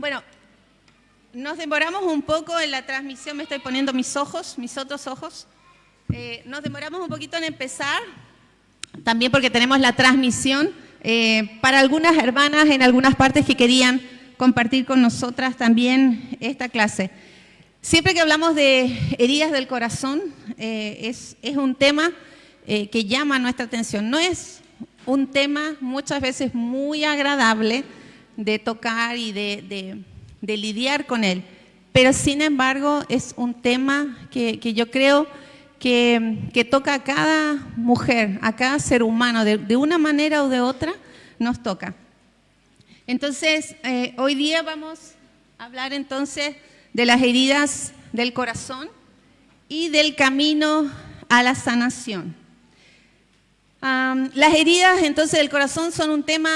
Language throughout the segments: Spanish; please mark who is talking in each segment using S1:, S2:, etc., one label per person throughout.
S1: Bueno, nos demoramos un poco en la transmisión, me estoy poniendo mis otros ojos. Nos demoramos un poquito en empezar, también porque tenemos la transmisión para algunas hermanas en algunas partes que querían compartir con nosotras también esta clase. Siempre que hablamos de heridas del corazón, es un tema que llama nuestra atención. No es un tema muchas veces muy agradable de tocar y de lidiar con él, pero sin embargo es un tema que yo creo que toca a cada mujer, a cada ser humano, de una manera o de otra nos toca. Entonces, hoy día vamos a hablar entonces de las heridas del corazón y del camino a la sanación. Las heridas entonces del corazón son un tema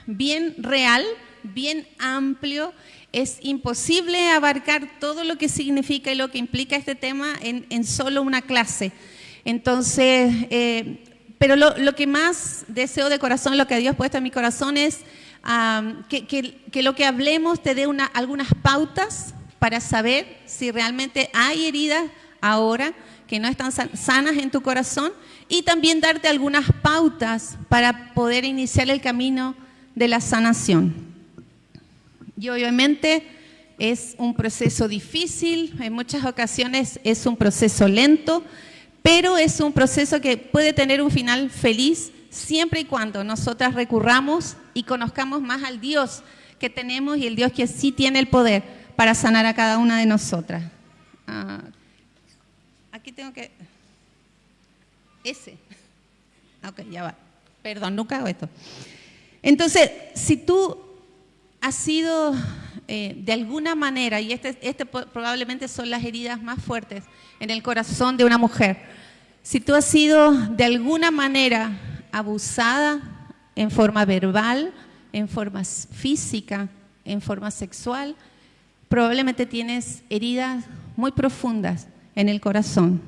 S1: bien real, bien amplio. Es imposible abarcar todo lo que significa y lo que implica este tema en solo una clase. Entonces, pero lo que más deseo de corazón, lo que Dios ha puesto en mi corazón es que lo que hablemos te dé algunas pautas para saber si realmente hay heridas ahora que no están sanas en tu corazón, y también darte algunas pautas para poder iniciar el camino de la sanación. Y obviamente es un proceso difícil, en muchas ocasiones es un proceso lento, pero es un proceso que puede tener un final feliz siempre y cuando nosotras recurramos y conozcamos más al Dios que tenemos y el Dios que sí tiene el poder para sanar a cada una de nosotras. Aquí tengo que... Ok, ya va. Perdón, nunca hago esto. Entonces, si tú has sido de alguna manera, y este probablemente son las heridas más fuertes en el corazón de una mujer, si tú has sido de alguna manera abusada en forma verbal, en forma física, en forma sexual, probablemente tienes heridas muy profundas en el corazón.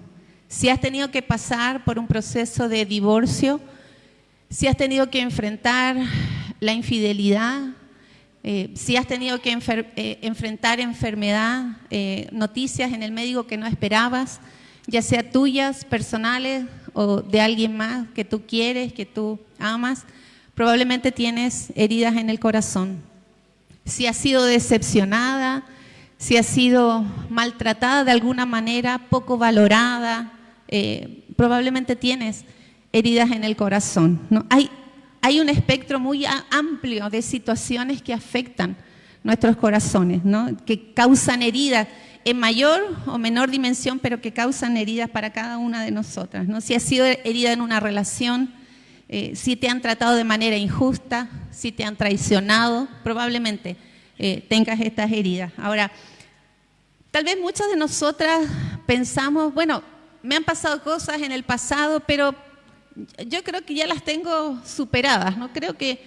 S1: Si has tenido que pasar por un proceso de divorcio, si has tenido que enfrentar la infidelidad, si has tenido que enfrentar enfermedad, noticias en el médico que no esperabas, ya sea tuyas, personales o de alguien más que tú quieres, que tú amas, probablemente tienes heridas en el corazón. Si has sido decepcionada, si has sido maltratada de alguna manera, poco valorada, probablemente tienes heridas en el corazón, ¿no? Hay un espectro muy amplio de situaciones que afectan nuestros corazones, ¿no? Que causan heridas en mayor o menor dimensión, pero que causan heridas para cada una de nosotras, ¿no? Si has sido herida en una relación, si te han tratado de manera injusta, si te han traicionado, probablemente tengas estas heridas. Ahora, tal vez muchas de nosotras pensamos, bueno, me han pasado cosas en el pasado, pero yo creo que ya las tengo superadas, ¿no? Creo que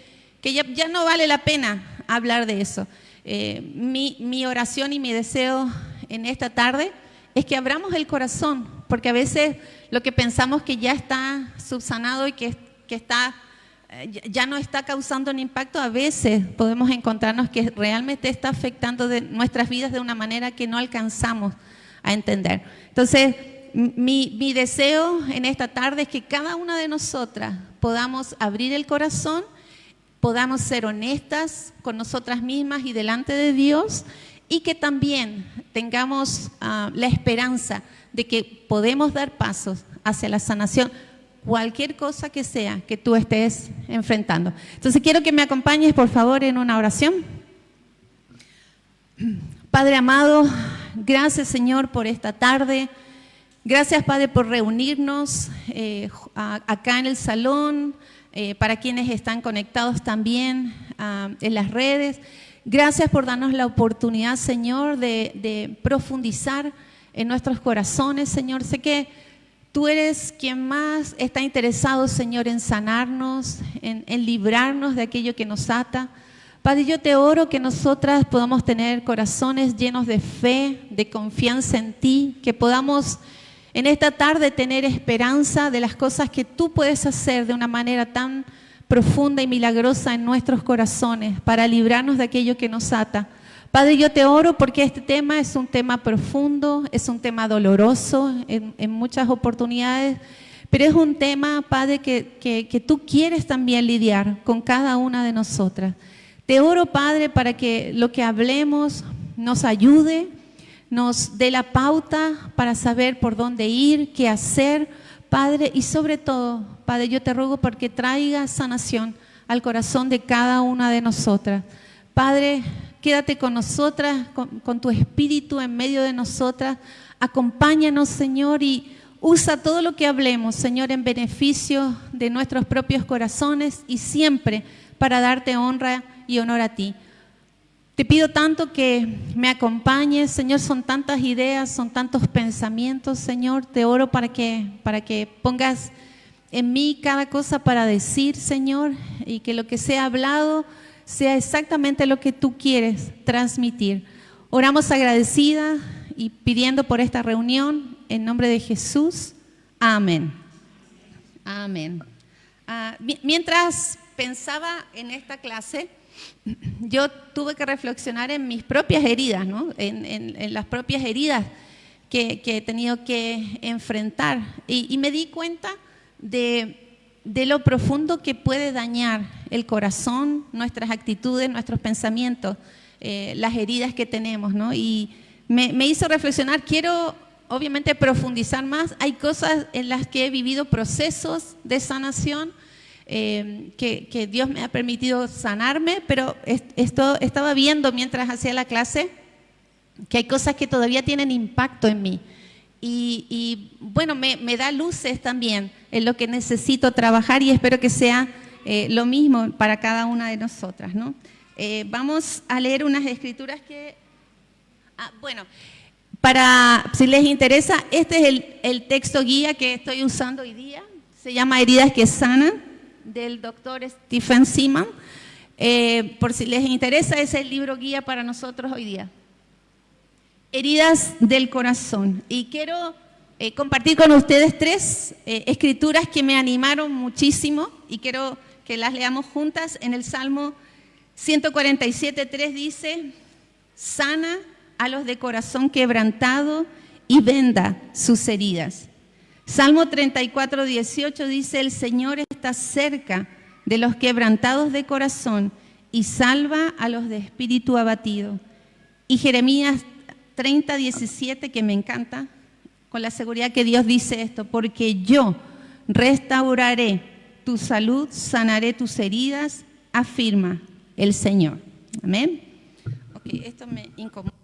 S1: ya no vale la pena hablar de eso. Mi oración y mi deseo en esta tarde es que abramos el corazón, porque a veces lo que pensamos que ya está subsanado y que ya no está causando un impacto, a veces podemos encontrarnos que realmente está afectando nuestras vidas de una manera que no alcanzamos a entender. Entonces, mi deseo en esta tarde es que cada una de nosotras podamos abrir el corazón, podamos ser honestas con nosotras mismas y delante de Dios, y que también tengamos la esperanza de que podemos dar pasos hacia la sanación, cualquier cosa que sea que tú estés enfrentando. Entonces quiero que me acompañes por favor en una oración. Padre amado, gracias Señor por esta tarde. Gracias, Padre, por reunirnos acá en el salón, para quienes están conectados también en las redes. Gracias por darnos la oportunidad, Señor, de profundizar en nuestros corazones, Señor. Sé que tú eres quien más está interesado, Señor, en sanarnos, en librarnos de aquello que nos ata. Padre, yo te oro que nosotras podamos tener corazones llenos de fe, de confianza en ti, que podamos en esta tarde tener esperanza de las cosas que tú puedes hacer de una manera tan profunda y milagrosa en nuestros corazones para librarnos de aquello que nos ata, Padre, yo te oro porque este tema es un tema profundo, es un tema doloroso en muchas oportunidades, pero es un tema, Padre, que tú quieres también lidiar con cada una de nosotras. Te oro, Padre, para que lo que hablemos nos ayude, nos dé la pauta para saber por dónde ir, qué hacer, Padre, y sobre todo, Padre, yo te ruego porque traiga sanación al corazón de cada una de nosotras. Padre, quédate con nosotras, con tu espíritu en medio de nosotras. Acompáñanos, Señor, y usa todo lo que hablemos, Señor, en beneficio de nuestros propios corazones y siempre para darte honra y honor a ti. Te pido tanto que me acompañes, Señor, son tantas ideas, son tantos pensamientos, Señor. Te oro para que pongas en mí cada cosa para decir, Señor, y que lo que sea hablado sea exactamente lo que tú quieres transmitir. Oramos agradecida y pidiendo por esta reunión, en nombre de Jesús. Amén. Amén. Mientras pensaba en esta clase, yo tuve que reflexionar en mis propias heridas, ¿no? En las propias heridas que he tenido que enfrentar. Y me di cuenta de lo profundo que puede dañar el corazón, nuestras actitudes, nuestros pensamientos, las heridas que tenemos, ¿no? Y me hizo reflexionar. Quiero, obviamente, profundizar más. Hay cosas en las que he vivido procesos de sanación, que Dios me ha permitido sanarme, pero estaba viendo mientras hacía la clase que hay cosas que todavía tienen impacto en mí. Y bueno, me da luces también en lo que necesito trabajar y espero que sea lo mismo para cada una de nosotras, ¿no? Vamos a leer unas escrituras que... bueno, si les interesa, este es el texto guía que estoy usando hoy día. Se llama Heridas que Sanan, del doctor Stephen Seaman. Por si les interesa, es el libro guía para nosotros hoy día. Heridas del corazón. Y quiero compartir con ustedes 3 escrituras que me animaron muchísimo y quiero que las leamos juntas. En el Salmo 147:3 dice: sana a los de corazón quebrantado y venda sus heridas. Salmo 34:18 dice: el Señor está cerca de los quebrantados de corazón y salva a los de espíritu abatido. Y Jeremías 30:17, que me encanta, con la seguridad que Dios dice esto: porque yo restauraré tu salud, sanaré tus heridas, afirma el Señor. Amén. Ok, esto me incomoda.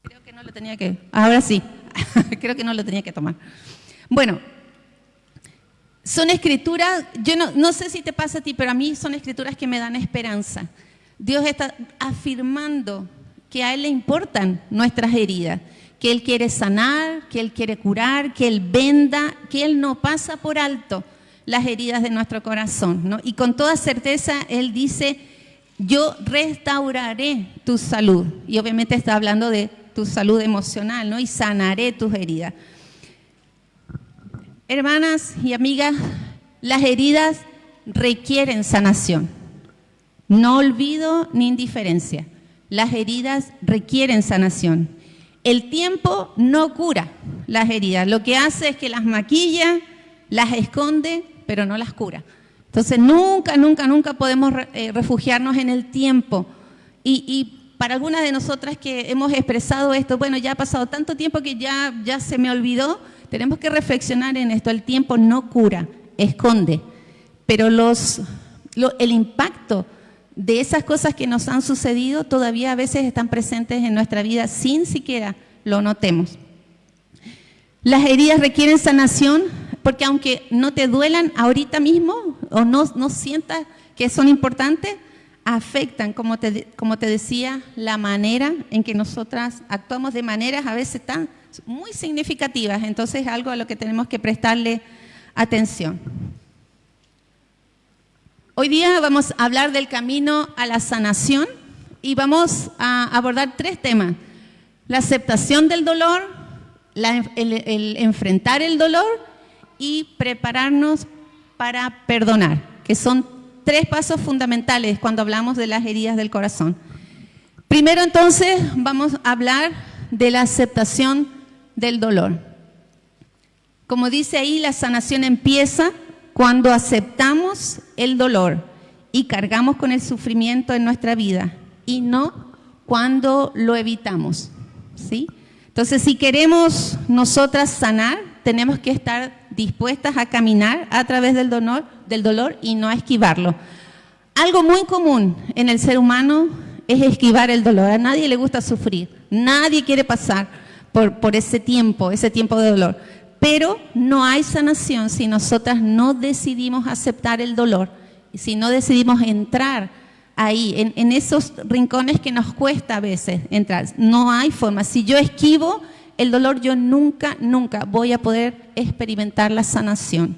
S1: Creo que no lo tenía que... Ahora sí, creo que no lo tenía que tomar. Bueno, son escrituras, yo no sé si te pasa a ti, pero a mí son escrituras que me dan esperanza. Dios está afirmando que a Él le importan nuestras heridas, que Él quiere sanar, que Él quiere curar, que Él venda, que Él no pasa por alto las heridas de nuestro corazón, ¿no? Y con toda certeza Él dice: yo restauraré tu salud. Y obviamente está hablando de tu salud emocional, ¿no? Y sanaré tus heridas. Hermanas y amigas, las heridas requieren sanación. No olvido ni indiferencia. Las heridas requieren sanación. El tiempo no cura las heridas. Lo que hace es que las maquilla, las esconde, pero no las cura. Entonces nunca podemos refugiarnos en el tiempo. Y para algunas de nosotras que hemos expresado esto, bueno, ya ha pasado tanto tiempo que ya se me olvidó, tenemos que reflexionar en esto. El tiempo no cura, esconde, pero el impacto de esas cosas que nos han sucedido todavía a veces están presentes en nuestra vida sin siquiera lo notemos. Las heridas requieren sanación porque aunque no te duelan ahorita mismo o no sientas que son importantes, afectan, como te decía, la manera en que nosotras actuamos de maneras a veces tan muy significativas. Entonces es algo a lo que tenemos que prestarle atención. Hoy día vamos a hablar del camino a la sanación y vamos a abordar 3 temas: la aceptación del dolor, el enfrentar el dolor y prepararnos para perdonar, que son 3 pasos fundamentales cuando hablamos de las heridas del corazón. Primero, entonces, vamos a hablar de la aceptación del dolor. Como dice ahí, la sanación empieza cuando aceptamos el dolor y cargamos con el sufrimiento en nuestra vida, y no cuando lo evitamos, ¿sí? Entonces, si queremos nosotras sanar, tenemos que estar dispuestas a caminar a través del dolor y no a esquivarlo. Algo muy común en el ser humano es esquivar el dolor. A nadie le gusta sufrir, nadie quiere pasar por ese tiempo de dolor. Pero no hay sanación si nosotras no decidimos aceptar el dolor, si no decidimos entrar ahí, en esos rincones que nos cuesta a veces entrar. No hay forma. Si yo esquivo el dolor, yo nunca voy a poder experimentar la sanación.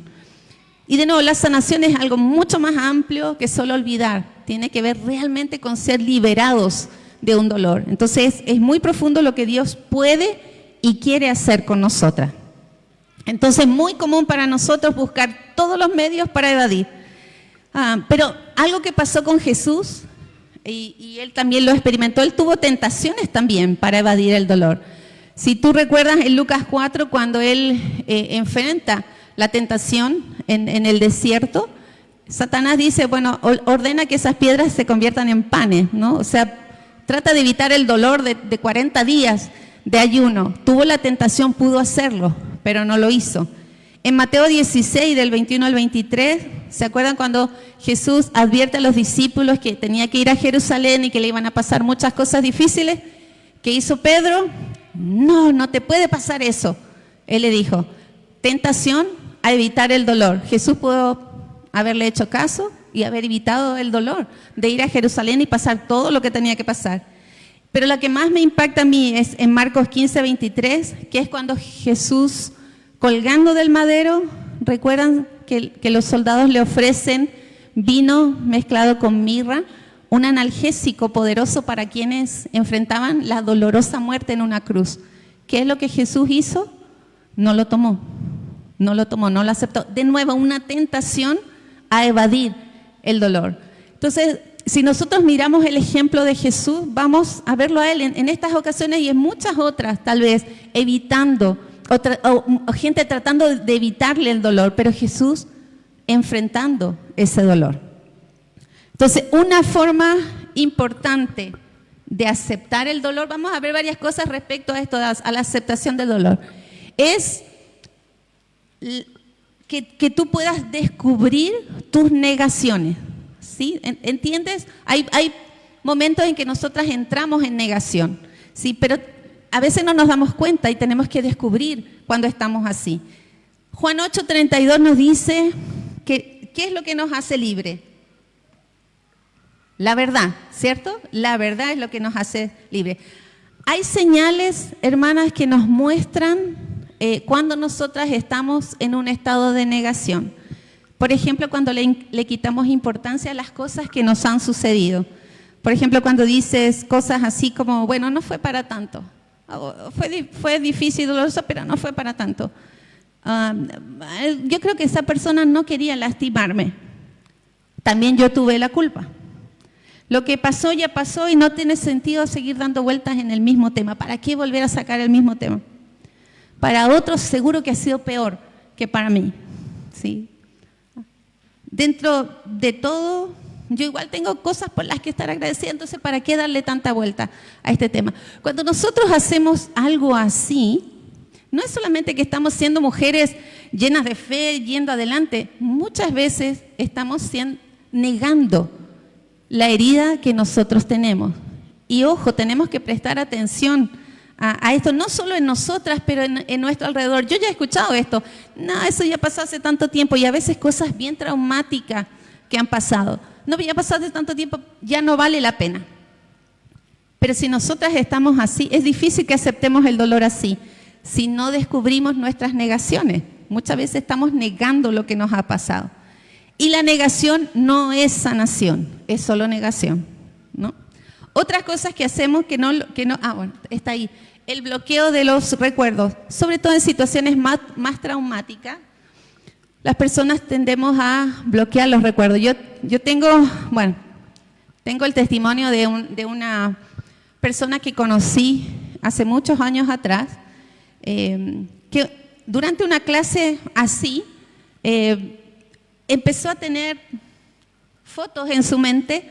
S1: Y de nuevo, la sanación es algo mucho más amplio que solo olvidar. Tiene que ver realmente con ser liberados de un dolor. Entonces, es muy profundo lo que Dios puede y quiere hacer con nosotras. Entonces, muy común para nosotros buscar todos los medios para evadir. Pero algo que pasó con Jesús, y él también lo experimentó, él tuvo tentaciones también para evadir el dolor. Si tú recuerdas en Lucas 4, cuando él enfrenta la tentación en el desierto, Satanás dice, bueno, ordena que esas piedras se conviertan en panes, ¿no? O sea, trata de evitar el dolor de 40 días de ayuno. Tuvo la tentación, pudo hacerlo, pero no lo hizo. En Mateo 16, del 21 al 23, ¿se acuerdan cuando Jesús advierte a los discípulos que tenía que ir a Jerusalén y que le iban a pasar muchas cosas difíciles? ¿Qué hizo Pedro? No te puede pasar eso. Él le dijo, tentación a evitar el dolor. Jesús pudo haberle hecho caso y haber evitado el dolor de ir a Jerusalén y pasar todo lo que tenía que pasar. Pero la que más me impacta a mí es en Marcos 15, 23, que es cuando Jesús, colgando del madero, recuerdan que los soldados le ofrecen vino mezclado con mirra, un analgésico poderoso para quienes enfrentaban la dolorosa muerte en una cruz. ¿Qué es lo que Jesús hizo? No lo tomó, no lo aceptó. De nuevo, una tentación a evadir el dolor. Entonces, si nosotros miramos el ejemplo de Jesús, vamos a verlo a él en estas ocasiones y en muchas otras, tal vez, evitando, o gente tratando de evitarle el dolor, pero Jesús enfrentando ese dolor. Entonces, una forma importante de aceptar el dolor, vamos a ver varias cosas respecto a esto, a la aceptación del dolor, es que tú puedas descubrir tus negaciones, ¿sí? ¿Entiendes? Hay momentos en que nosotras entramos en negación, ¿sí? Pero a veces no nos damos cuenta y tenemos que descubrir cuando estamos así. Juan 8:32 nos dice que ¿qué es lo que nos hace libre? La verdad, ¿cierto? La verdad es lo que nos hace libre. Hay señales, hermanas, que nos muestran cuando nosotras estamos en un estado de negación. Por ejemplo, cuando le quitamos importancia a las cosas que nos han sucedido. Por ejemplo, cuando dices cosas así como, bueno, no fue para tanto. Fue difícil, doloroso, pero no fue para tanto. Yo creo que esa persona no quería lastimarme. También yo tuve la culpa. Lo que pasó ya pasó y no tiene sentido seguir dando vueltas en el mismo tema. ¿Para qué volver a sacar el mismo tema? Para otros seguro que ha sido peor que para mí, ¿sí? Dentro de todo, yo igual tengo cosas por las que estar agradecida, entonces ¿para qué darle tanta vuelta a este tema? Cuando nosotros hacemos algo así, no es solamente que estamos siendo mujeres llenas de fe, yendo adelante, muchas veces estamos negando la herida que nosotros tenemos. Y ojo, tenemos que prestar atención a esto, no solo en nosotras, pero en nuestro alrededor. Yo ya he escuchado esto, no, eso ya pasó hace tanto tiempo, y a veces cosas bien traumáticas que han pasado. No, ya pasó hace tanto tiempo, ya no vale la pena. Pero si nosotras estamos así, es difícil que aceptemos el dolor así, si no descubrimos nuestras negaciones. Muchas veces estamos negando lo que nos ha pasado. Y la negación no es sanación, es solo negación, ¿no? Otras cosas que hacemos que no, bueno, está ahí. El bloqueo de los recuerdos, sobre todo en situaciones más traumáticas. las personas tendemos a bloquear los recuerdos. Yo tengo el testimonio de una persona que conocí hace muchos años atrás, que durante una clase así, empezó a tener fotos en su mente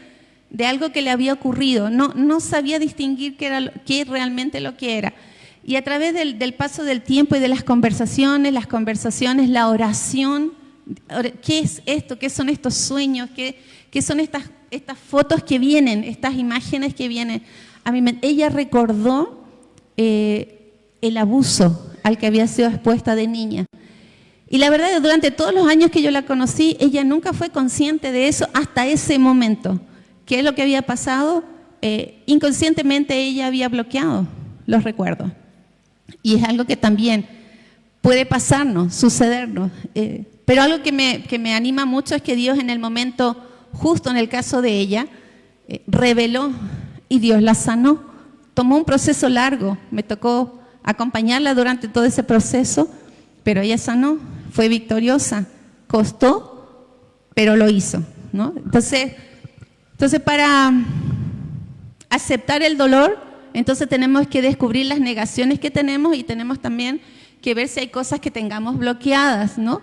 S1: de algo que le había ocurrido. No sabía distinguir qué realmente lo que era. Y a través del paso del tiempo y de las conversaciones, la oración, ¿qué es esto? ¿Qué son estos sueños? ¿Qué son estas fotos que vienen, estas imágenes que vienen? Ella recordó el abuso al que había sido expuesta de niña. Y la verdad es que durante todos los años que yo la conocí, ella nunca fue consciente de eso hasta ese momento. ¿Qué es lo que había pasado? Inconscientemente ella había bloqueado los recuerdos. Y es algo que también puede pasarnos, sucedernos. Pero algo que me anima mucho es que Dios en el momento, justo en el caso de ella, reveló y Dios la sanó. Tomó un proceso largo, me tocó acompañarla durante todo ese proceso, pero ella sanó, fue victoriosa, costó, pero lo hizo, ¿no? Entonces para aceptar el dolor, entonces tenemos que descubrir las negaciones que tenemos y tenemos también que ver si hay cosas que tengamos bloqueadas, ¿no?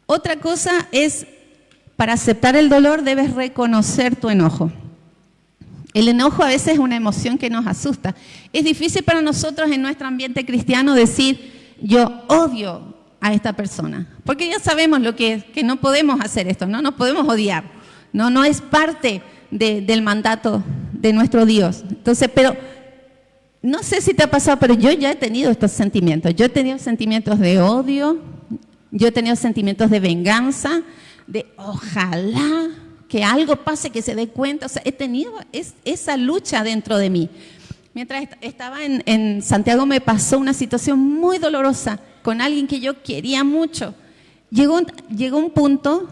S1: Otra cosa es, para aceptar el dolor debes reconocer tu enojo. El enojo a veces es una emoción que nos asusta. Es difícil para nosotros en nuestro ambiente cristiano decir, yo odio a esta persona. Porque ya sabemos lo que es, que no podemos hacer esto, ¿no? No podemos odiar. No es parte del mandato de nuestro Dios. Entonces, pero no sé si te ha pasado, pero yo ya he tenido estos sentimientos. Yo he tenido sentimientos de odio, yo he tenido sentimientos de venganza, de ojalá que algo pase, que se dé cuenta. O sea, he tenido esa lucha dentro de mí. Mientras estaba en Santiago me pasó una situación muy dolorosa con alguien que yo quería mucho. Llegó un punto,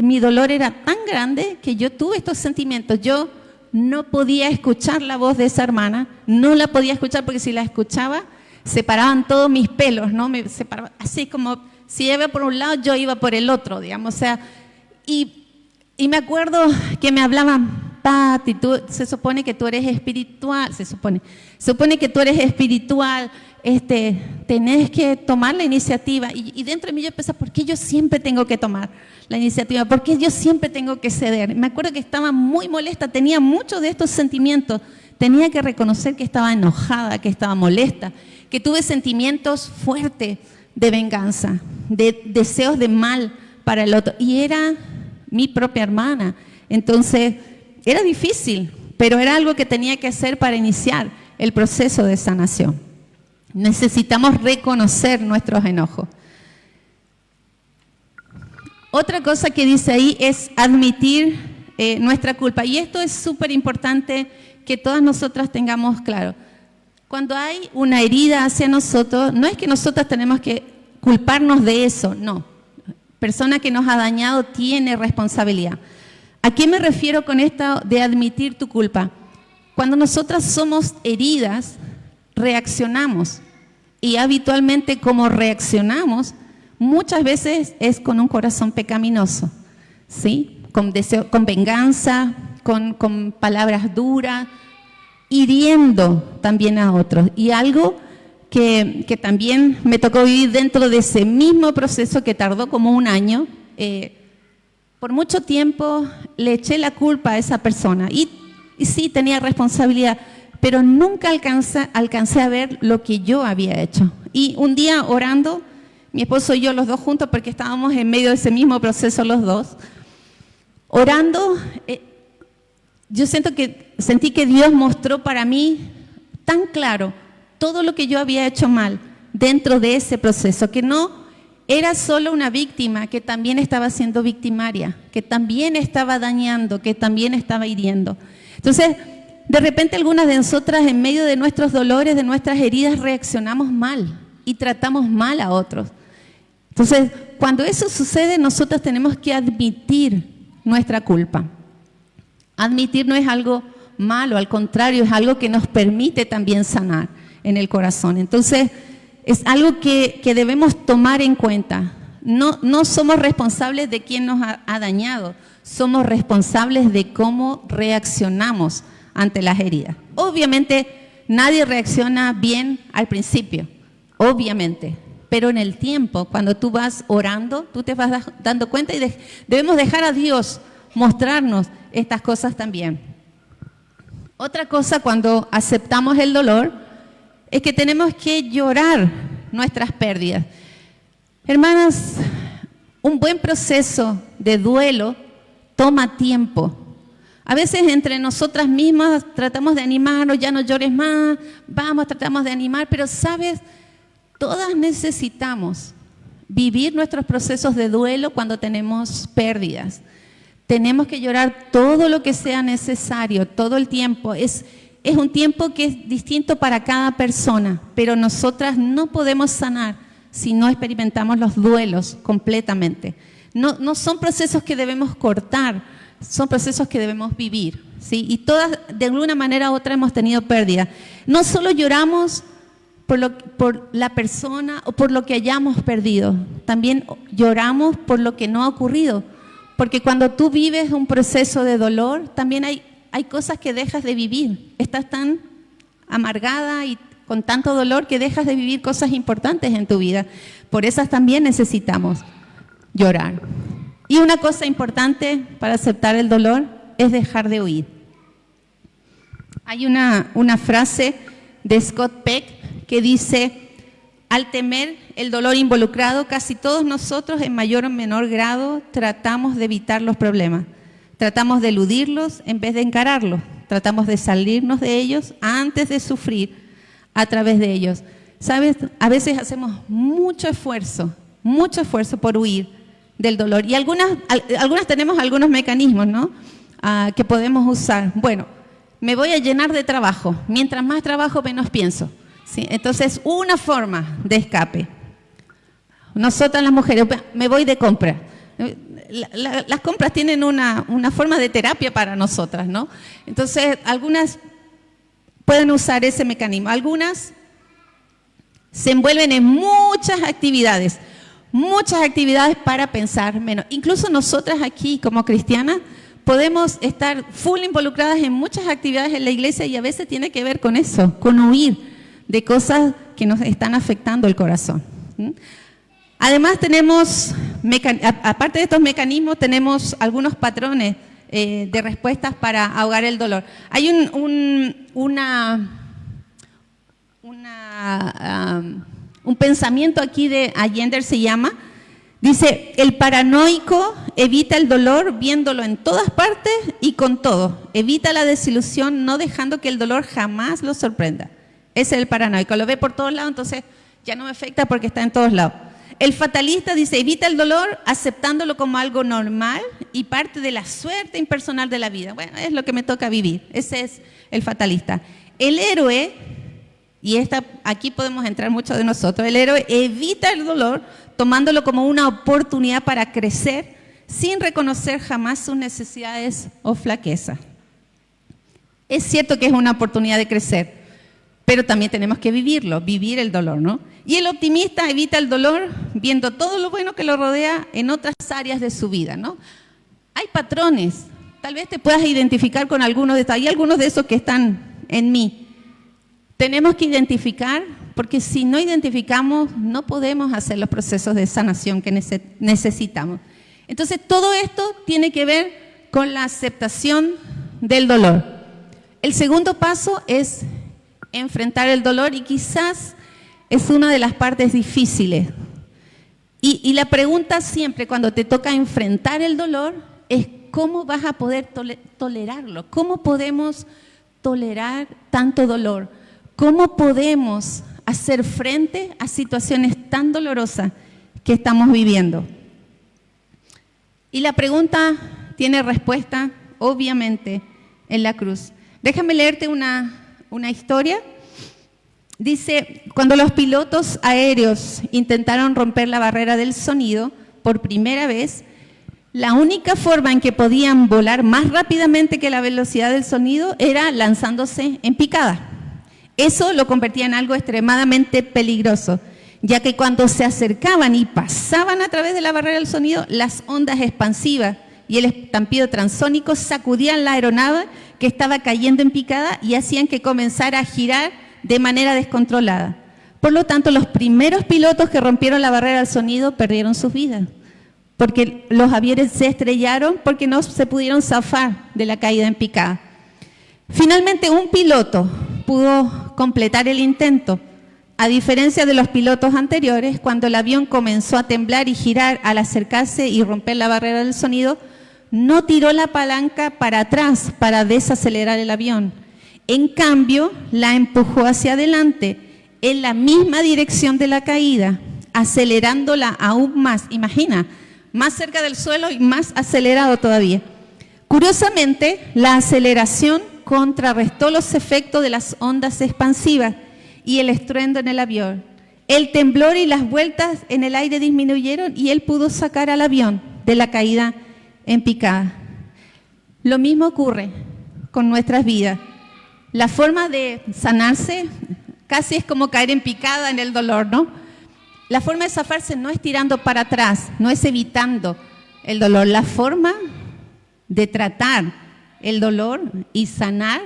S1: mi dolor era tan grande que yo tuve estos sentimientos. Yo no podía escuchar la voz de esa hermana, no la podía escuchar porque si la escuchaba se paraban todos mis pelos, ¿no? Me separaban, así como si ella iba por un lado, yo iba por el otro, digamos. O sea, y me acuerdo que me hablaban, Pati, se supone que tú eres espiritual, se supone que tú eres espiritual, tenés que tomar la iniciativa. Y dentro de mí yo pensaba, ¿por qué yo siempre tengo que tomar la iniciativa? ¿Por qué yo siempre tengo que ceder? Me acuerdo que estaba muy molesta, tenía muchos de estos sentimientos, tenía que reconocer que estaba enojada, que estaba molesta, que tuve sentimientos fuertes de venganza, de deseos de mal para el otro. Y era mi propia hermana. Entonces, era difícil, pero era algo que tenía que hacer para iniciar el proceso de sanación. Necesitamos reconocer nuestros enojos. Otra cosa que dice ahí es admitir nuestra culpa. Y esto es súper importante que todas nosotras tengamos claro. Cuando hay una herida hacia nosotros, no es que nosotras tenemos que culparnos de eso, no. Persona que nos ha dañado tiene responsabilidad. ¿A qué me refiero con esto de admitir tu culpa? Cuando nosotras somos heridas, reaccionamos. Y habitualmente como reaccionamos, muchas veces es con un corazón pecaminoso, ¿sí? Con deseo, con venganza, con palabras duras, hiriendo también a otros. Y algo que también me tocó vivir dentro de ese mismo proceso que tardó como un año. Por mucho tiempo le eché la culpa a esa persona y sí tenía responsabilidad, pero nunca alcancé a ver lo que yo había hecho. Y un día orando, mi esposo y yo los dos juntos, porque estábamos en medio de ese mismo proceso los dos, orando, yo sentí que Dios mostró para mí tan claro todo lo que yo había hecho mal dentro de ese proceso, que no era solo una víctima, que también estaba siendo victimaria, que también estaba dañando, que también estaba hiriendo. Entonces, de repente algunas de nosotras en medio de nuestros dolores, de nuestras heridas, reaccionamos mal y tratamos mal a otros. Entonces, cuando eso sucede, nosotros tenemos que admitir nuestra culpa. Admitir no es algo malo, al contrario, es algo que nos permite también sanar en el corazón. Entonces, es algo que debemos tomar en cuenta. No somos responsables de quién nos ha dañado, somos responsables de cómo reaccionamos ante las heridas. Obviamente, nadie reacciona bien al principio, obviamente, pero en el tiempo, cuando tú vas orando, tú te vas dando cuenta y debemos dejar a Dios mostrarnos estas cosas también. Otra cosa cuando aceptamos el dolor es que tenemos que llorar nuestras pérdidas. Hermanas, un buen proceso de duelo toma tiempo. A veces entre nosotras mismas tratamos de animarnos, ya no llores más, vamos, tratamos de animar, pero sabes, todas necesitamos vivir nuestros procesos de duelo cuando tenemos pérdidas. Tenemos que llorar todo lo que sea necesario, todo el tiempo. Es un tiempo que es distinto para cada persona, pero nosotras no podemos sanar si no experimentamos los duelos completamente. No son procesos que debemos cortar, son procesos que debemos vivir, ¿sí? Y todas, de alguna manera u otra, hemos tenido pérdida. No solo lloramos por la persona o por lo que hayamos perdido, también lloramos por lo que no ha ocurrido. Porque cuando tú vives un proceso de dolor, también hay cosas que dejas de vivir. Estás tan amargada y con tanto dolor que dejas de vivir cosas importantes en tu vida. Por esas también necesitamos llorar. Y una cosa importante para aceptar el dolor es dejar de huir. Hay una frase de Scott Peck que dice: al temer el dolor involucrado, casi todos nosotros en mayor o menor grado tratamos de evitar los problemas. Tratamos de eludirlos en vez de encararlos. Tratamos de salirnos de ellos antes de sufrir a través de ellos. ¿Sabes? A veces hacemos mucho esfuerzo por huir del dolor. Y algunas tenemos algunos mecanismos, ¿no? Que podemos usar. Bueno, me voy a llenar de trabajo. Mientras más trabajo, menos pienso. ¿Sí? Entonces, una forma de escape. Nosotras las mujeres, me voy de compra. Las compras tienen una forma de terapia para nosotras, ¿no? Entonces, algunas pueden usar ese mecanismo. Algunas se envuelven en muchas actividades para pensar menos. Incluso nosotras aquí, como cristianas, podemos estar full involucradas en muchas actividades en la iglesia y a veces tiene que ver con eso, con huir de cosas que nos están afectando el corazón. Además tenemos, aparte de estos mecanismos, tenemos algunos patrones de respuestas para ahogar el dolor. Hay un pensamiento aquí de Allender, se llama, dice: el paranoico evita el dolor viéndolo en todas partes y con todo. Evita la desilusión no dejando que el dolor jamás lo sorprenda. Ese es el paranoico, lo ve por todos lados, entonces ya no me afecta porque está en todos lados. El fatalista dice: evita el dolor aceptándolo como algo normal y parte de la suerte impersonal de la vida. Bueno, es lo que me toca vivir. Ese es el fatalista. El héroe, y aquí podemos entrar muchos de nosotros, el héroe evita el dolor tomándolo como una oportunidad para crecer sin reconocer jamás sus necesidades o flaquezas. Es cierto que es una oportunidad de crecer, pero también tenemos que vivirlo, vivir el dolor, ¿no? Y el optimista evita el dolor viendo todo lo bueno que lo rodea en otras áreas de su vida, ¿no? Hay patrones, tal vez te puedas identificar con algunos de estos, hay algunos de esos que están en mí. Tenemos que identificar, porque si no identificamos, no podemos hacer los procesos de sanación que necesitamos. Entonces, todo esto tiene que ver con la aceptación del dolor. El segundo paso es enfrentar el dolor y quizás es una de las partes difíciles. Y la pregunta siempre cuando te toca enfrentar el dolor es ¿cómo vas a poder tolerarlo? ¿Cómo podemos tolerar tanto dolor? ¿Cómo podemos hacer frente a situaciones tan dolorosas que estamos viviendo? Y la pregunta tiene respuesta, obviamente, en la cruz. Déjame leerte una historia. Dice, cuando los pilotos aéreos intentaron romper la barrera del sonido por primera vez, la única forma en que podían volar más rápidamente que la velocidad del sonido era lanzándose en picada. Eso lo convertía en algo extremadamente peligroso. ya que cuando se acercaban y pasaban a través de la barrera del sonido, las ondas expansivas y el estampido transónico sacudían la aeronave que estaba cayendo en picada y hacían que comenzara a girar de manera descontrolada. Por lo tanto, los primeros pilotos que rompieron la barrera del sonido perdieron sus vidas, porque los aviones se estrellaron porque no se pudieron zafar de la caída en picada. Finalmente, un piloto pudo completar el intento. A diferencia de los pilotos anteriores, cuando el avión comenzó a temblar y girar al acercarse y romper la barrera del sonido, no tiró la palanca para atrás para desacelerar el avión. En cambio, la empujó hacia adelante en la misma dirección de la caída, acelerándola aún más. Imagina, más cerca del suelo y más acelerado todavía. Curiosamente, la aceleración contrarrestó los efectos de las ondas expansivas y el estruendo en el avión. El temblor y las vueltas en el aire disminuyeron y él pudo sacar al avión de la caída en picada. Lo mismo ocurre con nuestras vidas. La forma de sanarse casi es como caer en picada en el dolor, ¿no? La forma de zafarse no es tirando para atrás, no es evitando el dolor. La forma de tratar el dolor y sanar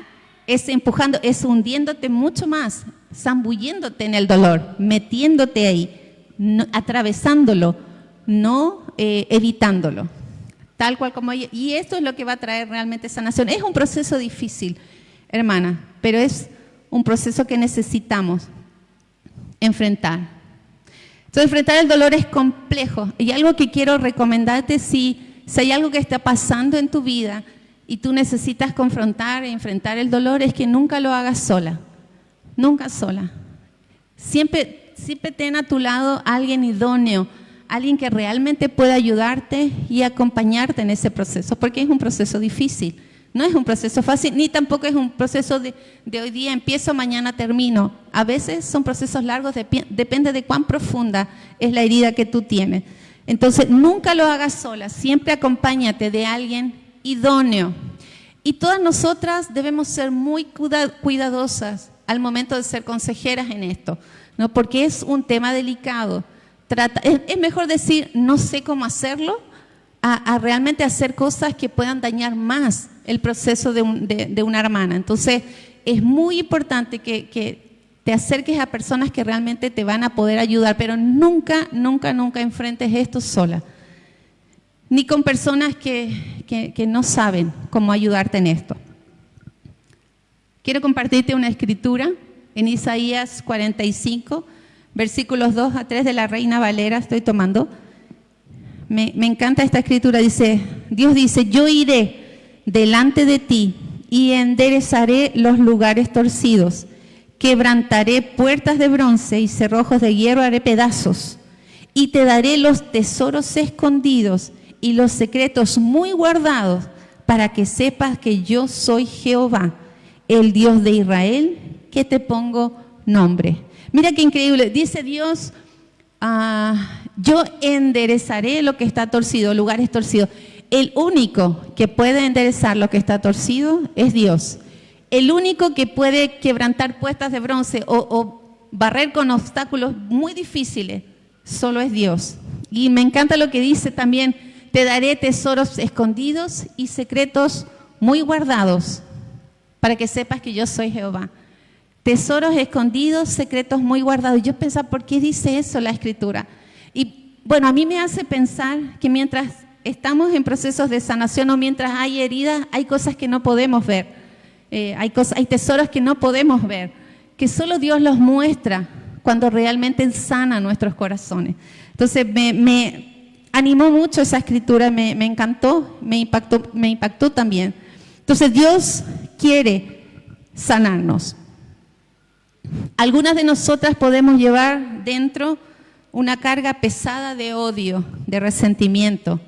S1: es empujando, es hundiéndote mucho más, zambulléndote en el dolor, metiéndote ahí, no, atravesándolo, no evitándolo. Tal cual como ella. Y esto es lo que va a traer realmente sanación. Es un proceso difícil, hermana, pero es un proceso que necesitamos enfrentar. Entonces, enfrentar el dolor es complejo. Y algo que quiero recomendarte, si hay algo que está pasando en tu vida y tú necesitas confrontar e enfrentar el dolor, es que nunca lo hagas sola. Nunca sola. Siempre ten a tu lado a alguien idóneo, alguien que realmente pueda ayudarte y acompañarte en ese proceso, porque es un proceso difícil. No es un proceso fácil, ni tampoco es un proceso de hoy día empiezo, mañana termino. A veces son procesos largos, depende de cuán profunda es la herida que tú tienes. Entonces, nunca lo hagas sola, siempre acompáñate de alguien idóneo. Y todas nosotras debemos ser muy cuidadosas al momento de ser consejeras en esto, ¿no? Porque es un tema delicado. Es mejor decir, no sé cómo hacerlo, a realmente hacer cosas que puedan dañar más el proceso de una hermana. Entonces, es muy importante que te acerques a personas que realmente te van a poder ayudar, pero nunca, nunca, nunca enfrentes esto sola. Ni con personas que no saben cómo ayudarte en esto. Quiero compartirte una escritura en Isaías 45, versículos 2 a 3 de la Reina Valera, estoy tomando. Me encanta esta escritura, Dios dice, yo iré delante de ti y enderezaré los lugares torcidos, quebrantaré puertas de bronce y cerrojos de hierro haré pedazos, y te daré los tesoros escondidos y los secretos muy guardados, para que sepas que yo soy Jehová, el Dios de Israel, que te pongo nombre. Mira qué increíble, dice Dios, yo enderezaré lo que está torcido, lugares torcidos. El único que puede enderezar lo que está torcido es Dios. El único que puede quebrantar puertas de bronce o barrer con obstáculos muy difíciles, solo es Dios. Y me encanta lo que dice también, te daré tesoros escondidos y secretos muy guardados, para que sepas que yo soy Jehová. Tesoros escondidos, secretos muy guardados. Yo pensaba, ¿por qué dice eso la Escritura? Y bueno, a mí me hace pensar que mientras estamos en procesos de sanación o mientras hay heridas, hay cosas que no podemos ver. Hay tesoros que no podemos ver, que solo Dios los muestra cuando realmente sana nuestros corazones. Entonces me animó mucho esa escritura, me encantó, me impactó también. Entonces Dios quiere sanarnos. Algunas de nosotras podemos llevar dentro una carga pesada de odio, de resentimiento,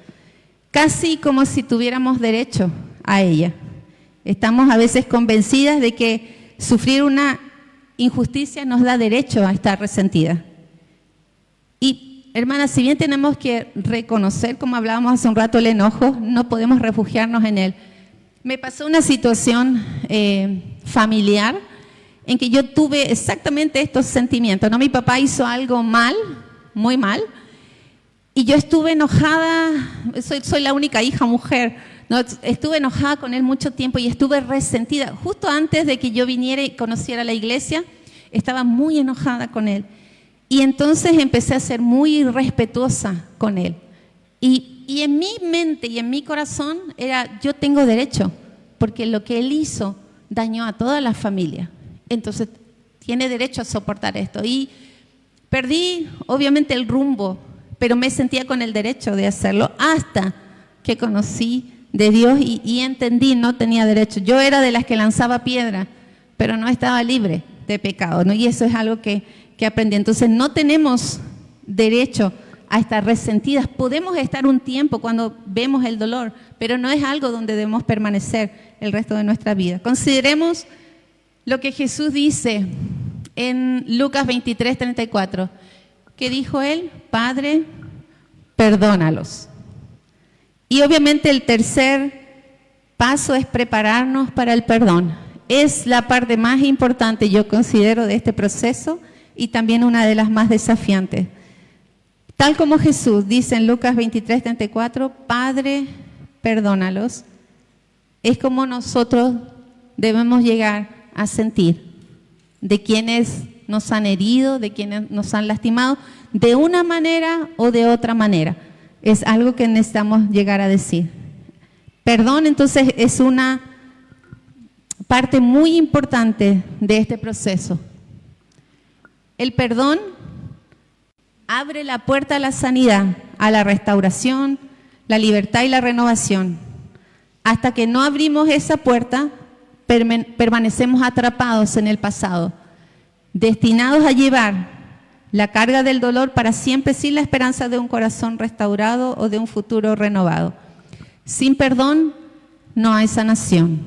S1: casi como si tuviéramos derecho a ella. Estamos a veces convencidas de que sufrir una injusticia nos da derecho a estar resentida. Y, hermanas, si bien tenemos que reconocer, como hablábamos hace un rato, el enojo, no podemos refugiarnos en él. Me pasó una situación familiar en que yo tuve exactamente estos sentimientos, ¿no? Mi papá hizo algo mal, muy mal, y yo estuve enojada, soy la única hija mujer, ¿no? Estuve enojada con él mucho tiempo y estuve resentida. Justo antes de que yo viniera y conociera la iglesia, estaba muy enojada con él. Y entonces empecé a ser muy irrespetuosa con él. Y en mi mente y en mi corazón era, yo tengo derecho, porque lo que él hizo dañó a toda la familia. Entonces tiene derecho a soportar esto. Y perdí obviamente el rumbo, pero me sentía con el derecho de hacerlo hasta que conocí de Dios y entendí, no tenía derecho. Yo era de las que lanzaba piedra, pero no estaba libre de pecado, ¿no? Y eso es algo que aprendí. Entonces no tenemos derecho a estar resentidas. Podemos estar un tiempo cuando vemos el dolor, pero no es algo donde debemos permanecer el resto de nuestra vida. Consideremos lo que Jesús dice en Lucas 23:34. ¿Qué dijo él? Padre, perdónalos. Y obviamente el tercer paso es prepararnos para el perdón. Es la parte más importante, yo considero, de este proceso y también una de las más desafiantes. Tal como Jesús dice en Lucas 23:34, Padre, perdónalos, es como nosotros debemos llegar a sentir de quienes nos han herido, de quienes nos han lastimado, de una manera o de otra manera. Es algo que necesitamos llegar a decir. Perdón, entonces, es una parte muy importante de este proceso. El perdón abre la puerta a la sanidad, a la restauración, la libertad y la renovación. Hasta que no abrimos esa puerta, permanecemos atrapados en el pasado, destinados a llevar la carga del dolor para siempre sin la esperanza de un corazón restaurado o de un futuro renovado. Sin perdón no hay sanación,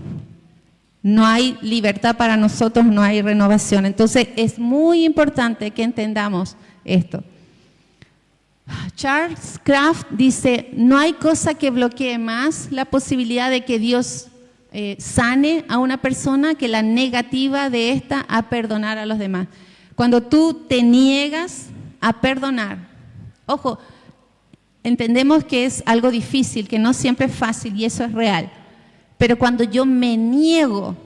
S1: no hay libertad para nosotros, no hay renovación. Entonces es muy importante que entendamos esto. Charles Kraft dice, no hay cosa que bloquee más la posibilidad de que Dios sane a una persona que la negativa de esta a perdonar a los demás. Cuando tú te niegas a perdonar, ojo, entendemos que es algo difícil, que no siempre es fácil y eso es real, pero cuando yo me niego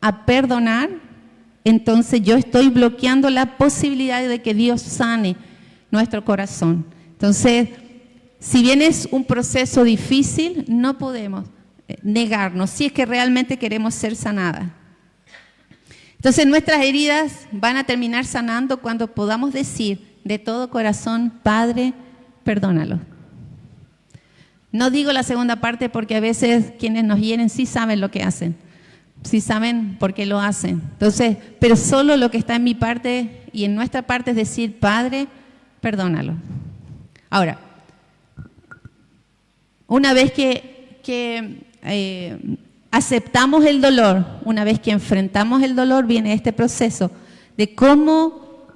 S1: a perdonar, entonces yo estoy bloqueando la posibilidad de que Dios sane nuestro corazón. Entonces, si bien es un proceso difícil, no podemos negarnos si es que realmente queremos ser sanadas. Entonces nuestras heridas van a terminar sanando cuando podamos decir de todo corazón, Padre, perdónalo. No digo la segunda parte porque a veces quienes nos hieren sí saben lo que hacen, sí saben por qué lo hacen. Entonces, pero solo lo que está en mi parte y en nuestra parte es decir, Padre, perdónalo. Ahora, una vez que aceptamos el dolor, una vez que enfrentamos el dolor, viene este proceso de cómo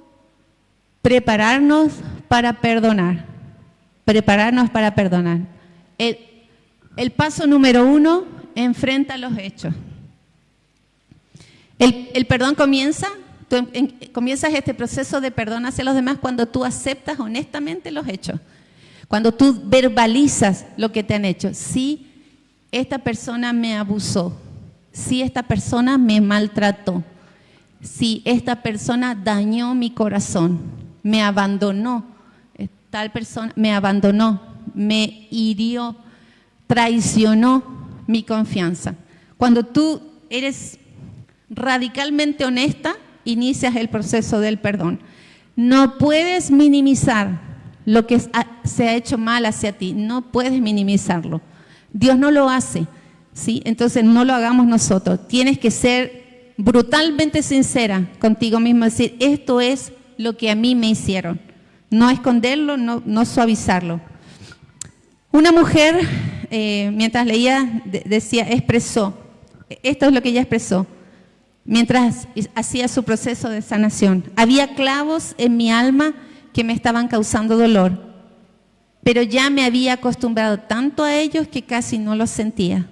S1: prepararnos para perdonar. Prepararnos para perdonar. El paso número 1, enfrenta los hechos. El perdón comienzas este proceso de perdón hacia los demás cuando tú aceptas honestamente los hechos. Cuando tú verbalizas lo que te han hecho. Sí, esta persona me abusó, si esta persona me maltrató, si esta persona dañó mi corazón, me abandonó, tal persona me abandonó, me hirió, traicionó mi confianza. Cuando tú eres radicalmente honesta, inicias el proceso del perdón. No puedes minimizar lo que se ha hecho mal hacia ti, no puedes minimizarlo. Dios no lo hace, ¿sí? Entonces no lo hagamos nosotros. Tienes que ser brutalmente sincera contigo mismo, decir, esto es lo que a mí me hicieron. No esconderlo, no suavizarlo. Una mujer, mientras leía, expresó, esto es lo que ella expresó, mientras hacía su proceso de sanación. Había clavos en mi alma que me estaban causando dolor. Pero ya me había acostumbrado tanto a ellos que casi no los sentía.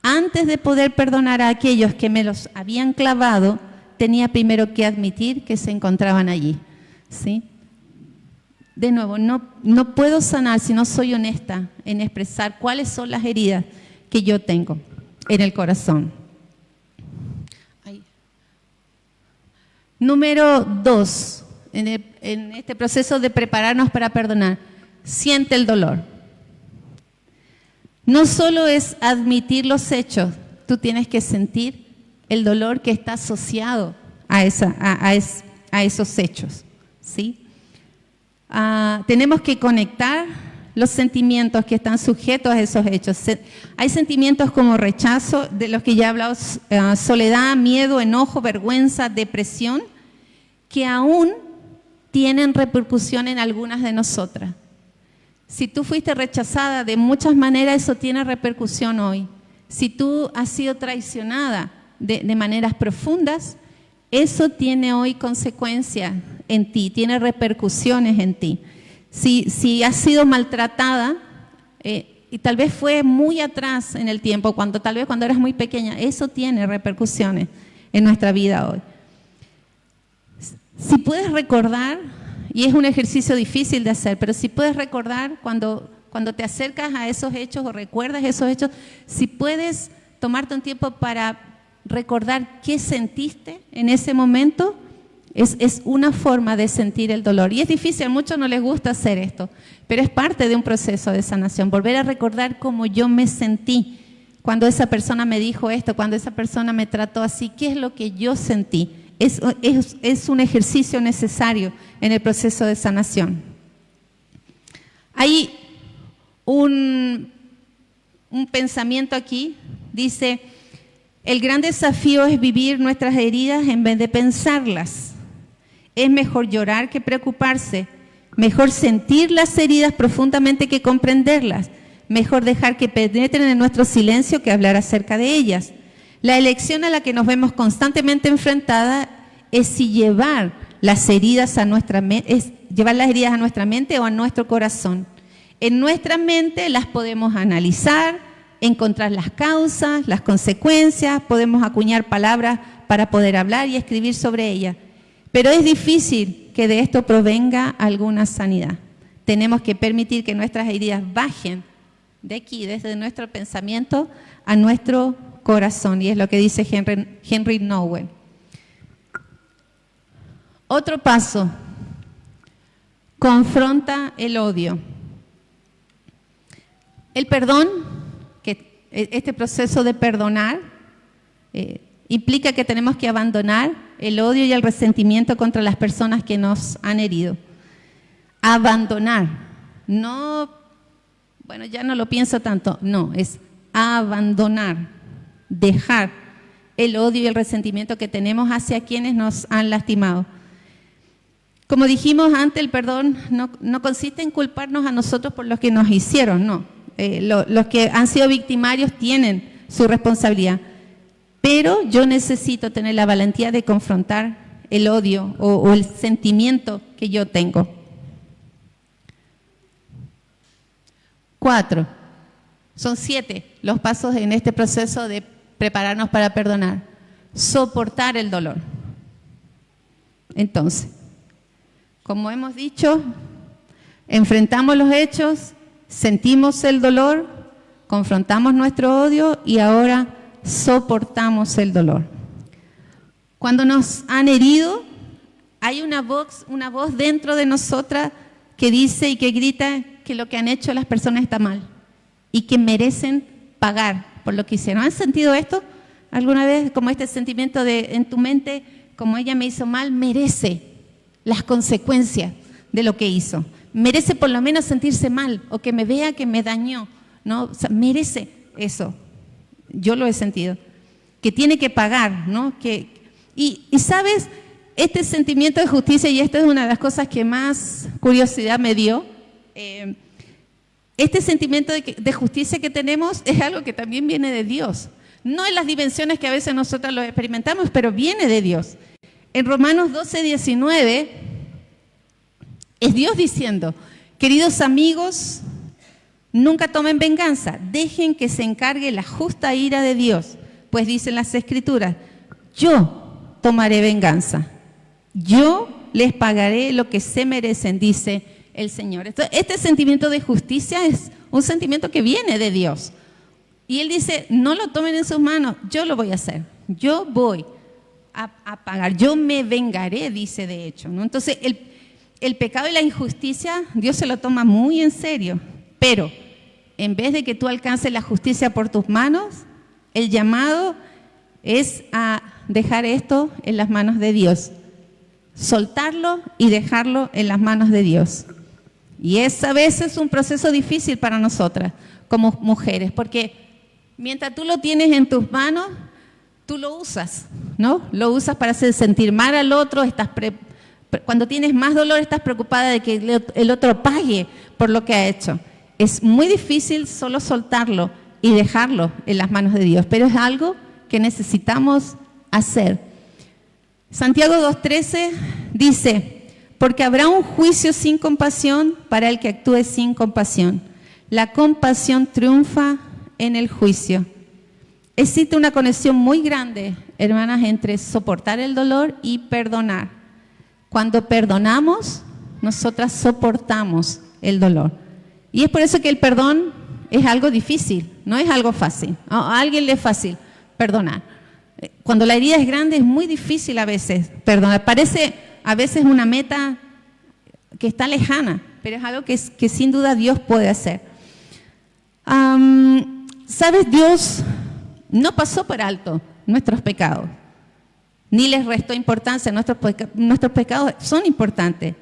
S1: Antes de poder perdonar a aquellos que me los habían clavado, tenía primero que admitir que se encontraban allí, ¿sí? De nuevo, no puedo sanar si no soy honesta en expresar cuáles son las heridas que yo tengo en el corazón. Número 2, en este proceso de prepararnos para perdonar, siente el dolor. No solo es admitir los hechos, tú tienes que sentir el dolor que está asociado a esos hechos, ¿sí? Tenemos que conectar los sentimientos que están sujetos a esos hechos. Hay sentimientos como rechazo, de los que ya he hablado, soledad, miedo, enojo, vergüenza, depresión, que aún tienen repercusión en algunas de nosotras. Si tú fuiste rechazada de muchas maneras, eso tiene repercusión hoy. Si tú has sido traicionada de maneras profundas, eso tiene hoy consecuencias en ti, tiene repercusiones en ti. Si has sido maltratada, y tal vez fue muy atrás en el tiempo, tal vez cuando eras muy pequeña, eso tiene repercusiones en nuestra vida hoy. Si puedes recordar, y es un ejercicio difícil de hacer, pero si puedes recordar cuando te acercas a esos hechos o recuerdas esos hechos, si puedes tomarte un tiempo para recordar qué sentiste en ese momento, es una forma de sentir el dolor. Y es difícil, a muchos no les gusta hacer esto, pero es parte de un proceso de sanación. Volver a recordar cómo yo me sentí cuando esa persona me dijo esto, cuando esa persona me trató así, qué es lo que yo sentí. Es un ejercicio necesario en el proceso de sanación. Hay un pensamiento aquí, dice, el gran desafío es vivir nuestras heridas en vez de pensarlas. Es mejor llorar que preocuparse, mejor sentir las heridas profundamente que comprenderlas, mejor dejar que penetren en nuestro silencio que hablar acerca de ellas. La elección a la que nos vemos constantemente enfrentada es si llevar las heridas a nuestra mente o a nuestro corazón. En nuestra mente las podemos analizar, encontrar las causas, las consecuencias, podemos acuñar palabras para poder hablar y escribir sobre ellas. Pero es difícil que de esto provenga alguna sanidad. Tenemos que permitir que nuestras heridas bajen de aquí, desde nuestro pensamiento a nuestro corazón. Y es lo que dice Henry Nouwen. Otro paso, confronta el odio. El perdón, este proceso de perdonar, implica que tenemos que abandonar el odio y el resentimiento contra las personas que nos han herido. Abandonar, no, bueno, ya no lo pienso tanto, no, es abandonar, dejar el odio y el resentimiento que tenemos hacia quienes nos han lastimado. Como dijimos antes, el perdón no consiste en culparnos a nosotros por lo que nos hicieron, no. Los que han sido victimarios tienen su responsabilidad. Pero yo necesito tener la valentía de confrontar el odio o el sentimiento que yo tengo. 4. Son 7 los pasos en este proceso de prepararnos para perdonar. Soportar el dolor. Entonces, como hemos dicho, enfrentamos los hechos, sentimos el dolor, confrontamos nuestro odio y ahora soportamos el dolor. Cuando nos han herido, hay una voz dentro de nosotras que dice y que grita que lo que han hecho las personas está mal y que merecen pagar por lo que hicieron. ¿Han sentido esto alguna vez? Como este sentimiento de en tu mente, como ella me hizo mal, merece las consecuencias de lo que hizo. Merece por lo menos sentirse mal o que me vea que me dañó, ¿no? O sea, merece eso. Yo lo he sentido. Que tiene que pagar, ¿no? Y ¿sabes? Este sentimiento de justicia, y esta es una de las cosas que más curiosidad me dio, este sentimiento de justicia que tenemos es algo que también viene de Dios. No en las dimensiones que a veces nosotros lo experimentamos, pero viene de Dios. En Romanos 12:19 es Dios diciendo, queridos amigos, nunca tomen venganza, dejen que se encargue la justa ira de Dios, pues dicen las Escrituras, yo tomaré venganza. Yo les pagaré lo que se merecen, dice el Señor. Este sentimiento de justicia es un sentimiento que viene de Dios. Y Él dice, no lo tomen en sus manos, yo lo voy a hacer. Yo voy a pagar, yo me vengaré, dice de hecho, ¿no? Entonces, el pecado y la injusticia, Dios se lo toma muy en serio. Pero, en vez de que tú alcances la justicia por tus manos, el llamado es a dejar esto en las manos de Dios. Soltarlo y dejarlo en las manos de Dios. Y es a veces un proceso difícil para nosotras como mujeres, porque mientras tú lo tienes en tus manos, tú lo usas, ¿no? Lo usas para hacer sentir mal al otro, cuando tienes más dolor estás preocupada de que el otro pague por lo que ha hecho. Es muy difícil solo soltarlo y dejarlo en las manos de Dios, pero es algo que necesitamos hacer. Santiago 2:13 dice, porque habrá un juicio sin compasión para el que actúe sin compasión. La compasión triunfa en el juicio. Existe una conexión muy grande, hermanas, entre soportar el dolor y perdonar. Cuando perdonamos, nosotras soportamos el dolor. Y es por eso que el perdón es algo difícil, no es algo fácil. A alguien le es fácil perdonar. Cuando la herida es grande es muy difícil a veces perdonar. Parece a veces una meta que está lejana, pero es algo que sin duda Dios puede hacer. ¿Sabes? Dios no pasó por alto nuestros pecados, ni les restó importancia. Nuestros pecados son importantes.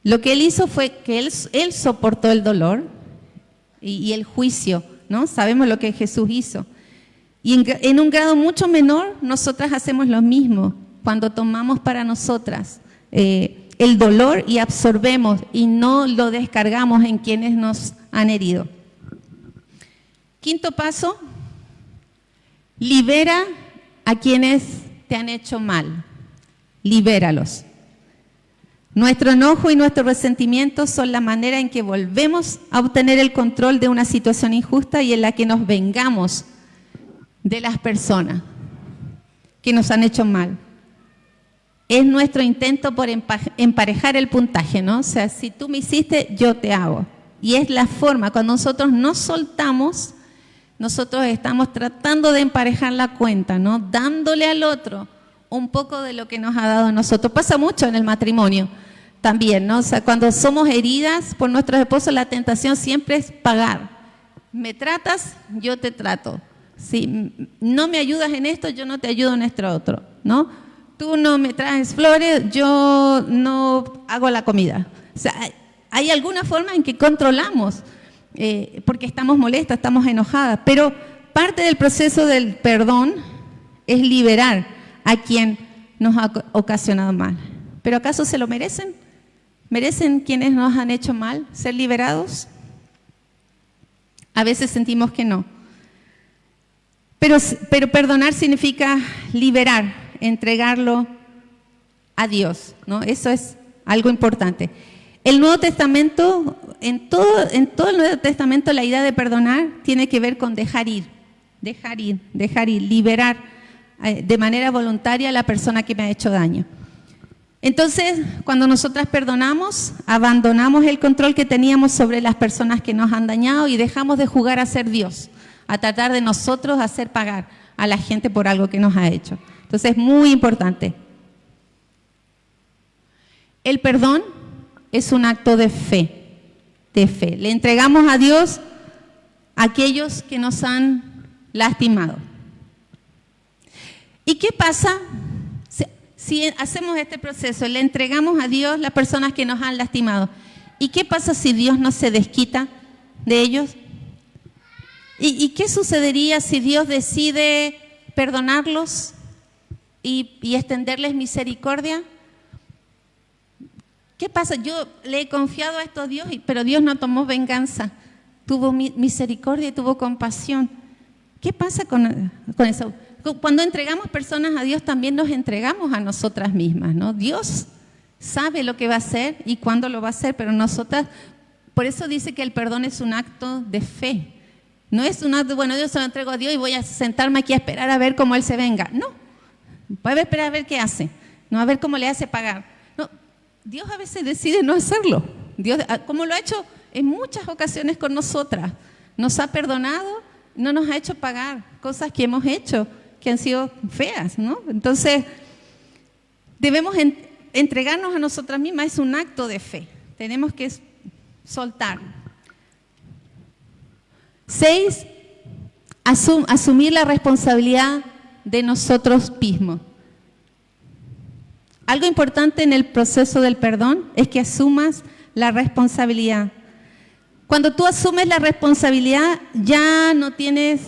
S1: Lo que Él hizo fue que Él soportó el dolor y el juicio, ¿no? Sabemos lo que Jesús hizo. Y en un grado mucho menor, nosotras hacemos lo mismo cuando tomamos para nosotras el dolor y absorbemos y no lo descargamos en quienes nos han herido. Quinto paso, libera a quienes te han hecho mal. Libéralos. Nuestro enojo y nuestro resentimiento son la manera en que volvemos a obtener el control de una situación injusta y en la que nos vengamos de las personas que nos han hecho mal. Es nuestro intento por emparejar el puntaje, ¿no? O sea, si tú me hiciste, yo te hago. Y es la forma, cuando nosotros nos soltamos, nosotros estamos tratando de emparejar la cuenta, ¿no? Dándole al otro un poco de lo que nos ha dado a nosotros. Pasa mucho en el matrimonio también, ¿no? O sea, cuando somos heridas por nuestros esposos, la tentación siempre es pagar. Me tratas, yo te trato. Si no me ayudas en esto, yo no te ayudo en esto otro, ¿no? Tú no me traes flores, yo no hago la comida. O sea, hay alguna forma en que controlamos, porque estamos molestas, estamos enojadas, pero parte del proceso del perdón es liberar a quien nos ha ocasionado mal. ¿Pero acaso se lo merecen? ¿Merecen quienes nos han hecho mal ser liberados? A veces sentimos que no. Pero perdonar significa liberar, entregarlo a Dios, ¿no? Eso es algo importante. El Nuevo Testamento, en todo el Nuevo Testamento, la idea de perdonar tiene que ver con dejar ir, liberar de manera voluntaria a la persona que me ha hecho daño. Entonces, cuando nosotras perdonamos, abandonamos el control que teníamos sobre las personas que nos han dañado y dejamos de jugar a ser Dios, a tratar de nosotros hacer pagar a la gente por algo que nos ha hecho. Entonces, es muy importante. El perdón es un acto de fe, Le entregamos a Dios a aquellos que nos han lastimado. ¿Y qué pasa si hacemos este proceso? Le entregamos a Dios las personas que nos han lastimado. ¿Y qué pasa si Dios no se desquita de ellos? ¿Y qué sucedería si Dios decide perdonarlos y extenderles misericordia? ¿Qué pasa? Yo le he confiado a esto a Dios, pero Dios no tomó venganza, tuvo misericordia y tuvo compasión. ¿Qué pasa con eso? Cuando entregamos personas a Dios, también nos entregamos a nosotras mismas, ¿no? Dios sabe lo que va a hacer y cuándo lo va a hacer, pero nosotras, por eso dice que el perdón es un acto de fe. No es un acto, bueno, yo se lo entrego a Dios y voy a sentarme aquí a esperar a ver cómo Él se venga. No, Voy a esperar a ver qué hace, no a ver cómo le hace pagar. No, Dios a veces decide no hacerlo. Dios, como lo ha hecho en muchas ocasiones con nosotras, nos ha perdonado, no nos ha hecho pagar cosas que hemos hecho que han sido feas, ¿no? Entonces, debemos entregarnos a nosotras mismas, es un acto de fe. Tenemos que soltar. 6, asumir la responsabilidad de nosotros mismos. Algo importante en el proceso del perdón es que asumas la responsabilidad. Cuando tú asumes la responsabilidad, ya no tienes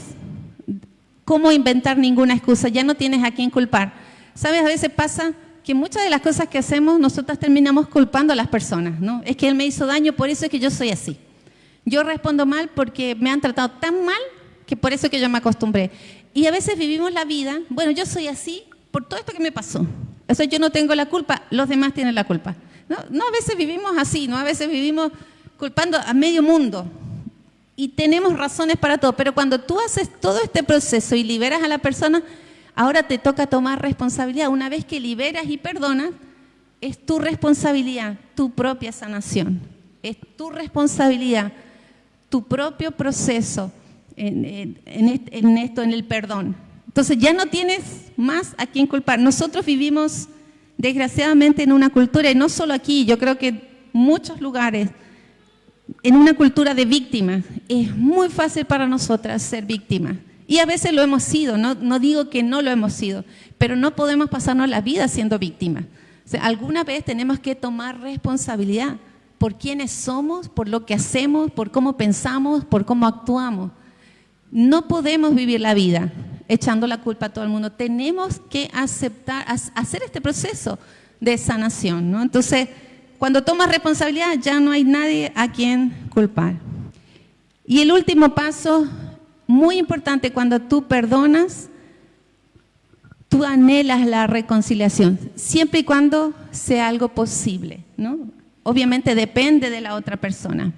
S1: cómo inventar ninguna excusa, ya no tienes a quién culpar. ¿Sabes? A veces pasa que muchas de las cosas que hacemos, nosotras terminamos culpando a las personas, ¿no? Es que él me hizo daño, por eso es que yo soy así. Yo respondo mal porque me han tratado tan mal que por eso es que yo me acostumbré. Y a veces vivimos la vida, bueno, yo soy así por todo esto que me pasó. O sea, yo no tengo la culpa, los demás tienen la culpa. No, a veces vivimos así, ¿no? A veces vivimos culpando a medio mundo y tenemos razones para todo. Pero cuando tú haces todo este proceso y liberas a la persona, ahora te toca tomar responsabilidad. Una vez que liberas y perdonas, es tu responsabilidad, tu propia sanación. Es tu responsabilidad, tu propio proceso en el perdón. Entonces ya no tienes más a quién culpar. Nosotros vivimos desgraciadamente en una cultura, y no solo aquí, yo creo que en muchos lugares, en una cultura de víctimas. Es muy fácil para nosotras ser víctimas. Y a veces lo hemos sido, no digo que no lo hemos sido, pero no podemos pasarnos la vida siendo víctimas. O sea, alguna vez tenemos que tomar responsabilidad por quiénes somos, por lo que hacemos, por cómo pensamos, por cómo actuamos. No podemos vivir la vida echando la culpa a todo el mundo. Tenemos que aceptar, hacer este proceso de sanación, ¿no? Entonces, cuando tomas responsabilidad, ya no hay nadie a quien culpar. Y el último paso, muy importante, cuando tú perdonas, tú anhelas la reconciliación, siempre y cuando sea algo posible, ¿no? Obviamente depende de la otra persona.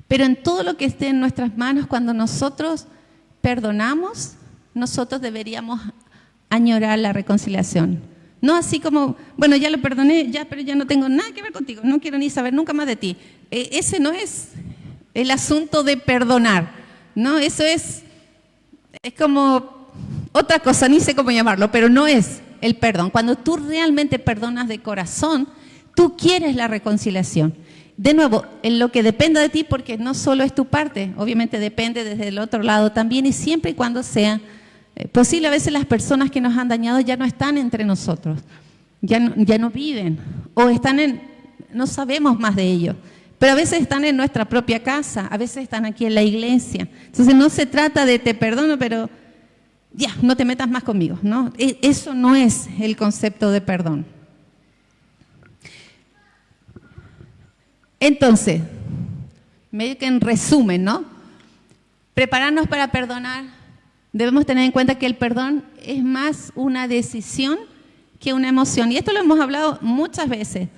S1: Pero en todo lo que esté en nuestras manos, cuando nosotros perdonamos, nosotros deberíamos añorar la reconciliación. No así como, bueno, ya lo perdoné, ya, pero ya no tengo nada que ver contigo, no quiero ni saber nunca más de ti. Ese no es el asunto de perdonar, ¿no? Eso es como otra cosa, ni sé cómo llamarlo, pero no es el perdón. Cuando tú realmente perdonas de corazón, tú quieres la reconciliación. De nuevo, en lo que dependa de ti, porque no solo es tu parte, obviamente depende desde el otro lado también, y siempre y cuando sea posible. A veces las personas que nos han dañado ya no están entre nosotros, ya no viven, o no sabemos más de ellos, pero a veces están en nuestra propia casa, a veces están aquí en la iglesia. Entonces no se trata de te perdono, pero ya, no te metas más conmigo, ¿no? Eso no es el concepto de perdón. Entonces, medio que en resumen, ¿no? Prepararnos para perdonar, debemos tener en cuenta que el perdón es más una decisión que una emoción. Y esto lo hemos hablado muchas veces.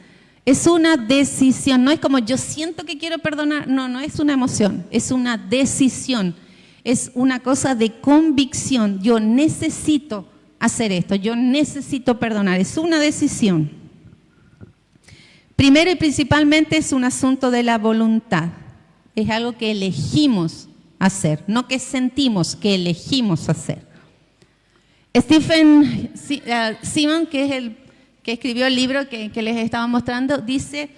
S1: Es una decisión, no es como yo siento que quiero perdonar, no es una emoción, es una decisión. Es una cosa de convicción. Yo necesito hacer esto, yo necesito perdonar, es una decisión. Primero y principalmente es un asunto de la voluntad. Es algo que elegimos hacer, no que sentimos, que elegimos hacer. Stephen Simon, que es el que escribió el libro que les estaba mostrando, dice: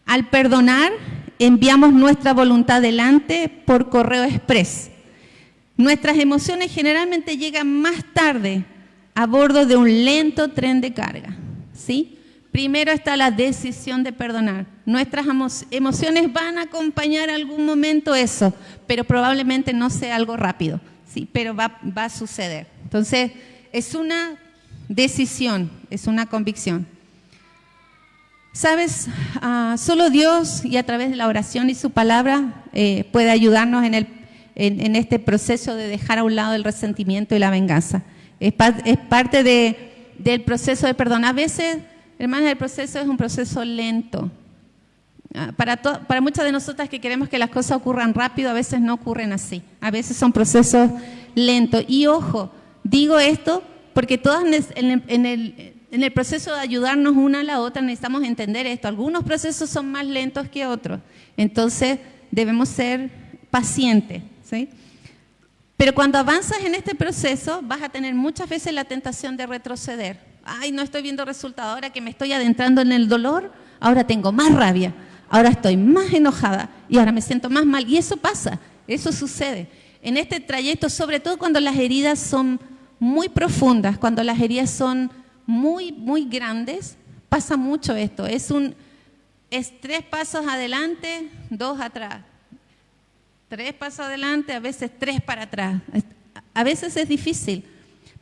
S1: al perdonar, enviamos nuestra voluntad delante por correo express. Nuestras emociones generalmente llegan más tarde a bordo de un lento tren de carga, ¿sí? Primero está la decisión de perdonar. Nuestras emociones van a acompañar algún momento eso, pero probablemente no sea algo rápido, ¿sí? Pero va a suceder. Entonces, es una decisión, es una convicción. ¿Sabes? Solo Dios, y a través de la oración y su palabra, puede ayudarnos en este proceso de dejar a un lado el resentimiento y la venganza. Es parte del proceso de perdón. A veces, hermanas, el proceso es un proceso lento. Para muchas de nosotras que queremos que las cosas ocurran rápido, a veces no ocurren así. A veces son procesos lentos. Y ojo, digo esto porque todas en el proceso de ayudarnos una a la otra necesitamos entender esto. Algunos procesos son más lentos que otros, entonces debemos ser pacientes, ¿sí? Pero cuando avanzas en este proceso vas a tener muchas veces la tentación de retroceder. Ay, no estoy viendo resultado, ahora que me estoy adentrando en el dolor, ahora tengo más rabia, ahora estoy más enojada y ahora me siento más mal. Y eso pasa, eso sucede. En este trayecto, sobre todo cuando las heridas son muy profundas, cuando las heridas son muy, muy grandes, pasa mucho esto. Es 3 pasos adelante, 2 atrás. 3 pasos adelante, a veces 3 para atrás. A veces es difícil,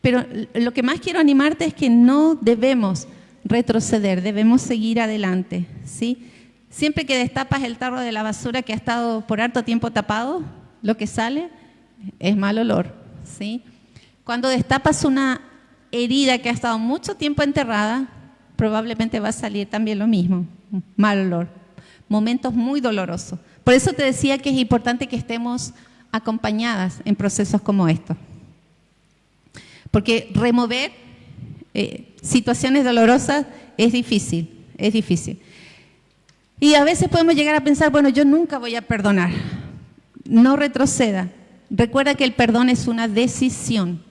S1: pero lo que más quiero animarte es que no debemos retroceder, debemos seguir adelante, ¿sí? Siempre que destapas el tarro de la basura que ha estado por harto tiempo tapado, lo que sale es mal olor, ¿sí? Cuando destapas una herida que ha estado mucho tiempo enterrada, probablemente va a salir también lo mismo, mal olor, momentos muy dolorosos. Por eso te decía que es importante que estemos acompañadas en procesos como estos. Porque remover situaciones dolorosas es difícil, es difícil. Y a veces podemos llegar a pensar, bueno, yo nunca voy a perdonar. No retroceda. Recuerda que el perdón es una decisión.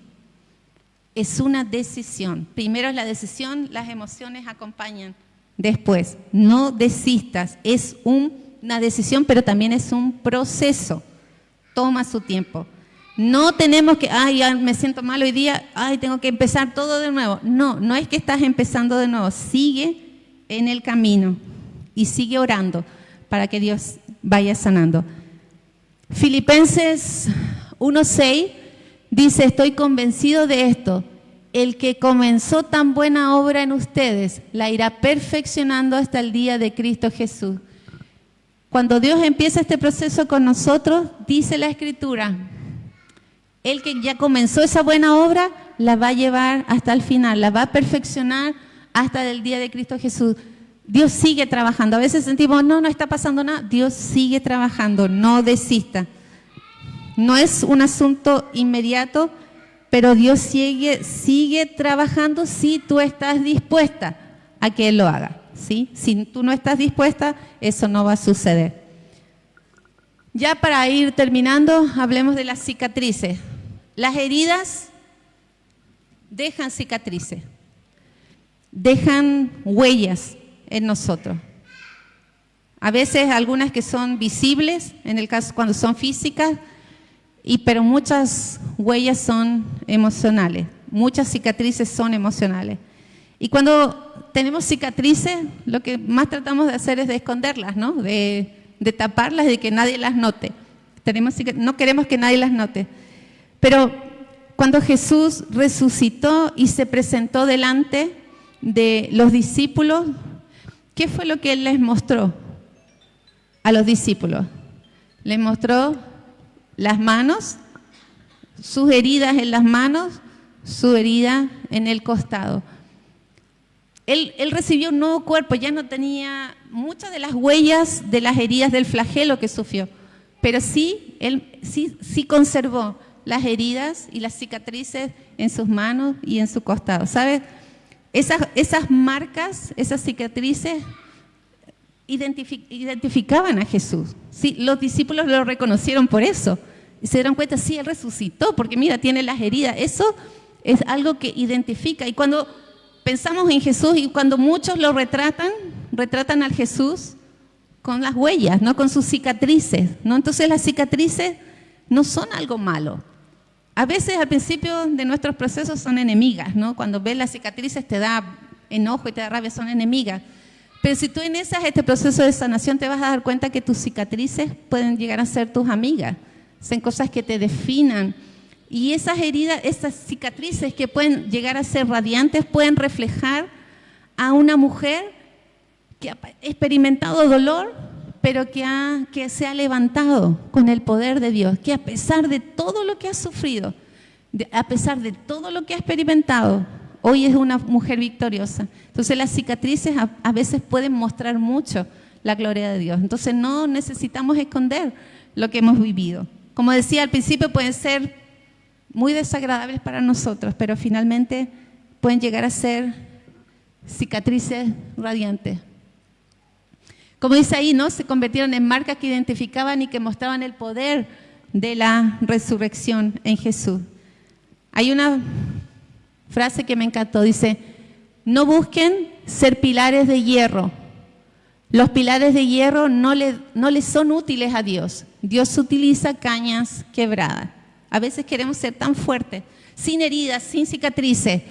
S1: Es una decisión. Primero es la decisión, las emociones acompañan después. No desistas. Es una decisión, pero también es un proceso. Toma su tiempo. No tenemos que, ay, ya me siento mal hoy día, ay, tengo que empezar todo de nuevo. No, no es que estás empezando de nuevo. Sigue en el camino y sigue orando para que Dios vaya sanando. Filipenses 1:6 dice, estoy convencido de esto. El que comenzó tan buena obra en ustedes, la irá perfeccionando hasta el día de Cristo Jesús. Cuando Dios empieza este proceso con nosotros, dice la Escritura, el que ya comenzó esa buena obra, la va a llevar hasta el final, la va a perfeccionar hasta el día de Cristo Jesús. Dios sigue trabajando. A veces sentimos, no está pasando nada. Dios sigue trabajando, no desista. No es un asunto inmediato, pero Dios sigue trabajando si tú estás dispuesta a que Él lo haga, ¿sí? Si tú no estás dispuesta, eso no va a suceder. Ya para ir terminando, hablemos de las cicatrices. Las heridas dejan cicatrices, dejan huellas en nosotros. A veces algunas que son visibles, en el caso cuando son físicas, pero muchas huellas son emocionales, muchas cicatrices son emocionales. Y cuando tenemos cicatrices, lo que más tratamos de hacer es de esconderlas, ¿no? De taparlas, de que nadie las note. No queremos que nadie las note. Pero cuando Jesús resucitó y se presentó delante de los discípulos, ¿qué fue lo que Él les mostró a los discípulos? Les mostró las manos, sus heridas en las manos, su herida en el costado. Él recibió un nuevo cuerpo, ya no tenía muchas de las huellas de las heridas del flagelo que sufrió, pero sí, él sí conservó las heridas y las cicatrices en sus manos y en su costado. ¿Sabes? Esas marcas, esas cicatrices identificaban a Jesús. Sí, los discípulos lo reconocieron por eso. Y se dieron cuenta, sí, Él resucitó, porque mira, tiene las heridas. Eso es algo que identifica. Y cuando pensamos en Jesús y cuando muchos lo retratan al Jesús con las huellas, no con sus cicatrices, ¿no? Entonces las cicatrices no son algo malo. A veces al principio de nuestros procesos son enemigas, ¿no? Cuando ves las cicatrices te da enojo y te da rabia, son enemigas. Pero si tú inicias este proceso de sanación te vas a dar cuenta que tus cicatrices pueden llegar a ser tus amigas, son cosas que te definan. Y esas heridas, esas cicatrices que pueden llegar a ser radiantes, pueden reflejar a una mujer que ha experimentado dolor, pero que se ha levantado con el poder de Dios, que a pesar de todo lo que ha sufrido, a pesar de todo lo que ha experimentado, hoy es una mujer victoriosa. Entonces las cicatrices a veces pueden mostrar mucho la gloria de Dios. Entonces no necesitamos esconder lo que hemos vivido. Como decía al principio, pueden ser muy desagradables para nosotros, pero finalmente pueden llegar a ser cicatrices radiantes. Como dice ahí, ¿no? Se convirtieron en marcas que identificaban y que mostraban el poder de la resurrección en Jesús. Hay una frase que me encantó, dice: no busquen ser pilares de hierro. Los pilares de hierro no le son útiles a Dios. Dios utiliza cañas quebradas. A veces queremos ser tan fuertes, sin heridas, sin cicatrices,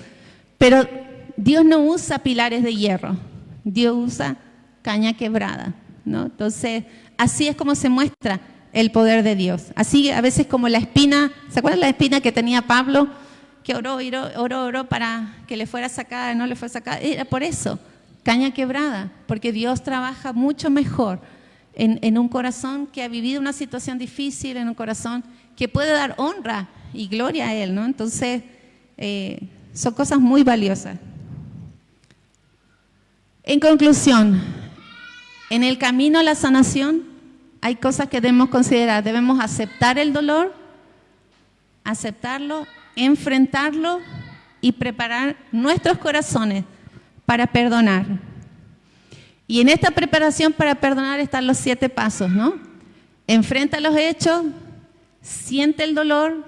S1: pero Dios no usa pilares de hierro. Dios usa caña quebrada, ¿no? Entonces, así es como se muestra el poder de Dios. Así a veces como la espina, ¿se acuerdan la espina que tenía Pablo? Que oró para que le fuera sacada, no le fue sacada. Era por eso, caña quebrada, porque Dios trabaja mucho mejor en un corazón que ha vivido una situación difícil, en un corazón que puede dar honra y gloria a Él, ¿no? Entonces, son cosas muy valiosas. En conclusión, en el camino a la sanación hay cosas que debemos considerar. Debemos aceptar el dolor, aceptarlo, enfrentarlo y preparar nuestros corazones para perdonar. Y en esta preparación para perdonar están los 7 pasos, ¿no? Enfrenta los hechos, siente el dolor,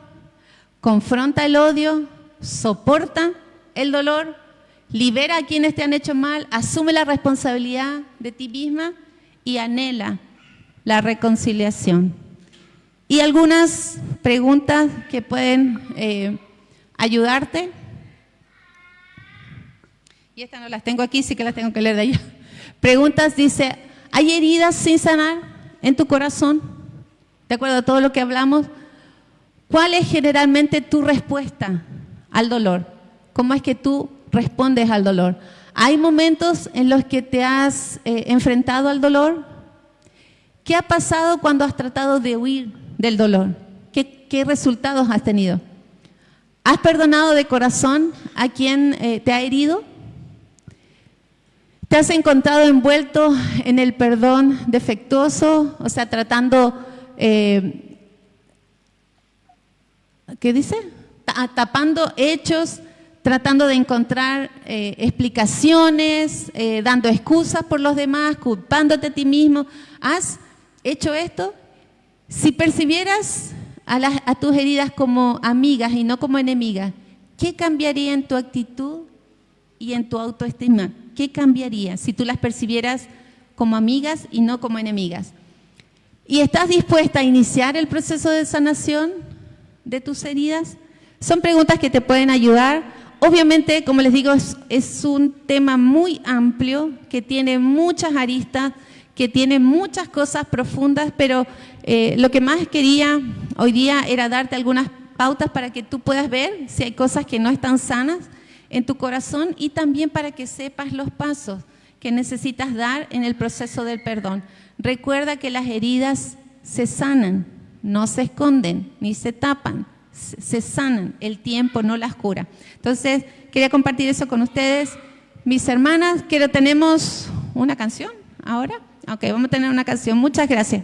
S1: confronta el odio, soporta el dolor, libera a quienes te han hecho mal, asume la responsabilidad de ti misma y anhela la reconciliación. Y algunas preguntas que pueden ayudarte. Y estas no las tengo aquí, sí que las tengo que leer de allá. Preguntas, dice: ¿hay heridas sin sanar en tu corazón? De acuerdo a todo lo que hablamos, ¿cuál es generalmente tu respuesta al dolor? ¿Cómo es que tú respondes al dolor? ¿Hay momentos en los que te has enfrentado al dolor? ¿Qué ha pasado cuando has tratado de huir del dolor? ¿Qué resultados has tenido? ¿Has perdonado de corazón a quien te ha herido? ¿Te has encontrado envuelto en el perdón defectuoso? O sea, tratando, ¿qué dice? Tapando hechos, tratando de encontrar explicaciones, dando excusas por los demás, culpándote a ti mismo. ¿Has hecho esto? Si percibieras a tus heridas como amigas y no como enemigas, ¿qué cambiaría en tu actitud y en tu autoestima? ¿Qué cambiaría si tú las percibieras como amigas y no como enemigas? ¿Y estás dispuesta a iniciar el proceso de sanación de tus heridas? Son preguntas que te pueden ayudar. Obviamente, como les digo, es un tema muy amplio, que tiene muchas aristas, que tiene muchas cosas profundas, pero lo que más quería hoy día era darte algunas pautas para que tú puedas ver si hay cosas que no están sanas en tu corazón y también para que sepas los pasos que necesitas dar en el proceso del perdón. Recuerda que las heridas se sanan, no se esconden ni se tapan, se sanan, el tiempo no las cura. Entonces, quería compartir eso con ustedes. Mis hermanas, tenemos una canción ahora. Ok, vamos a tener una canción. Muchas gracias.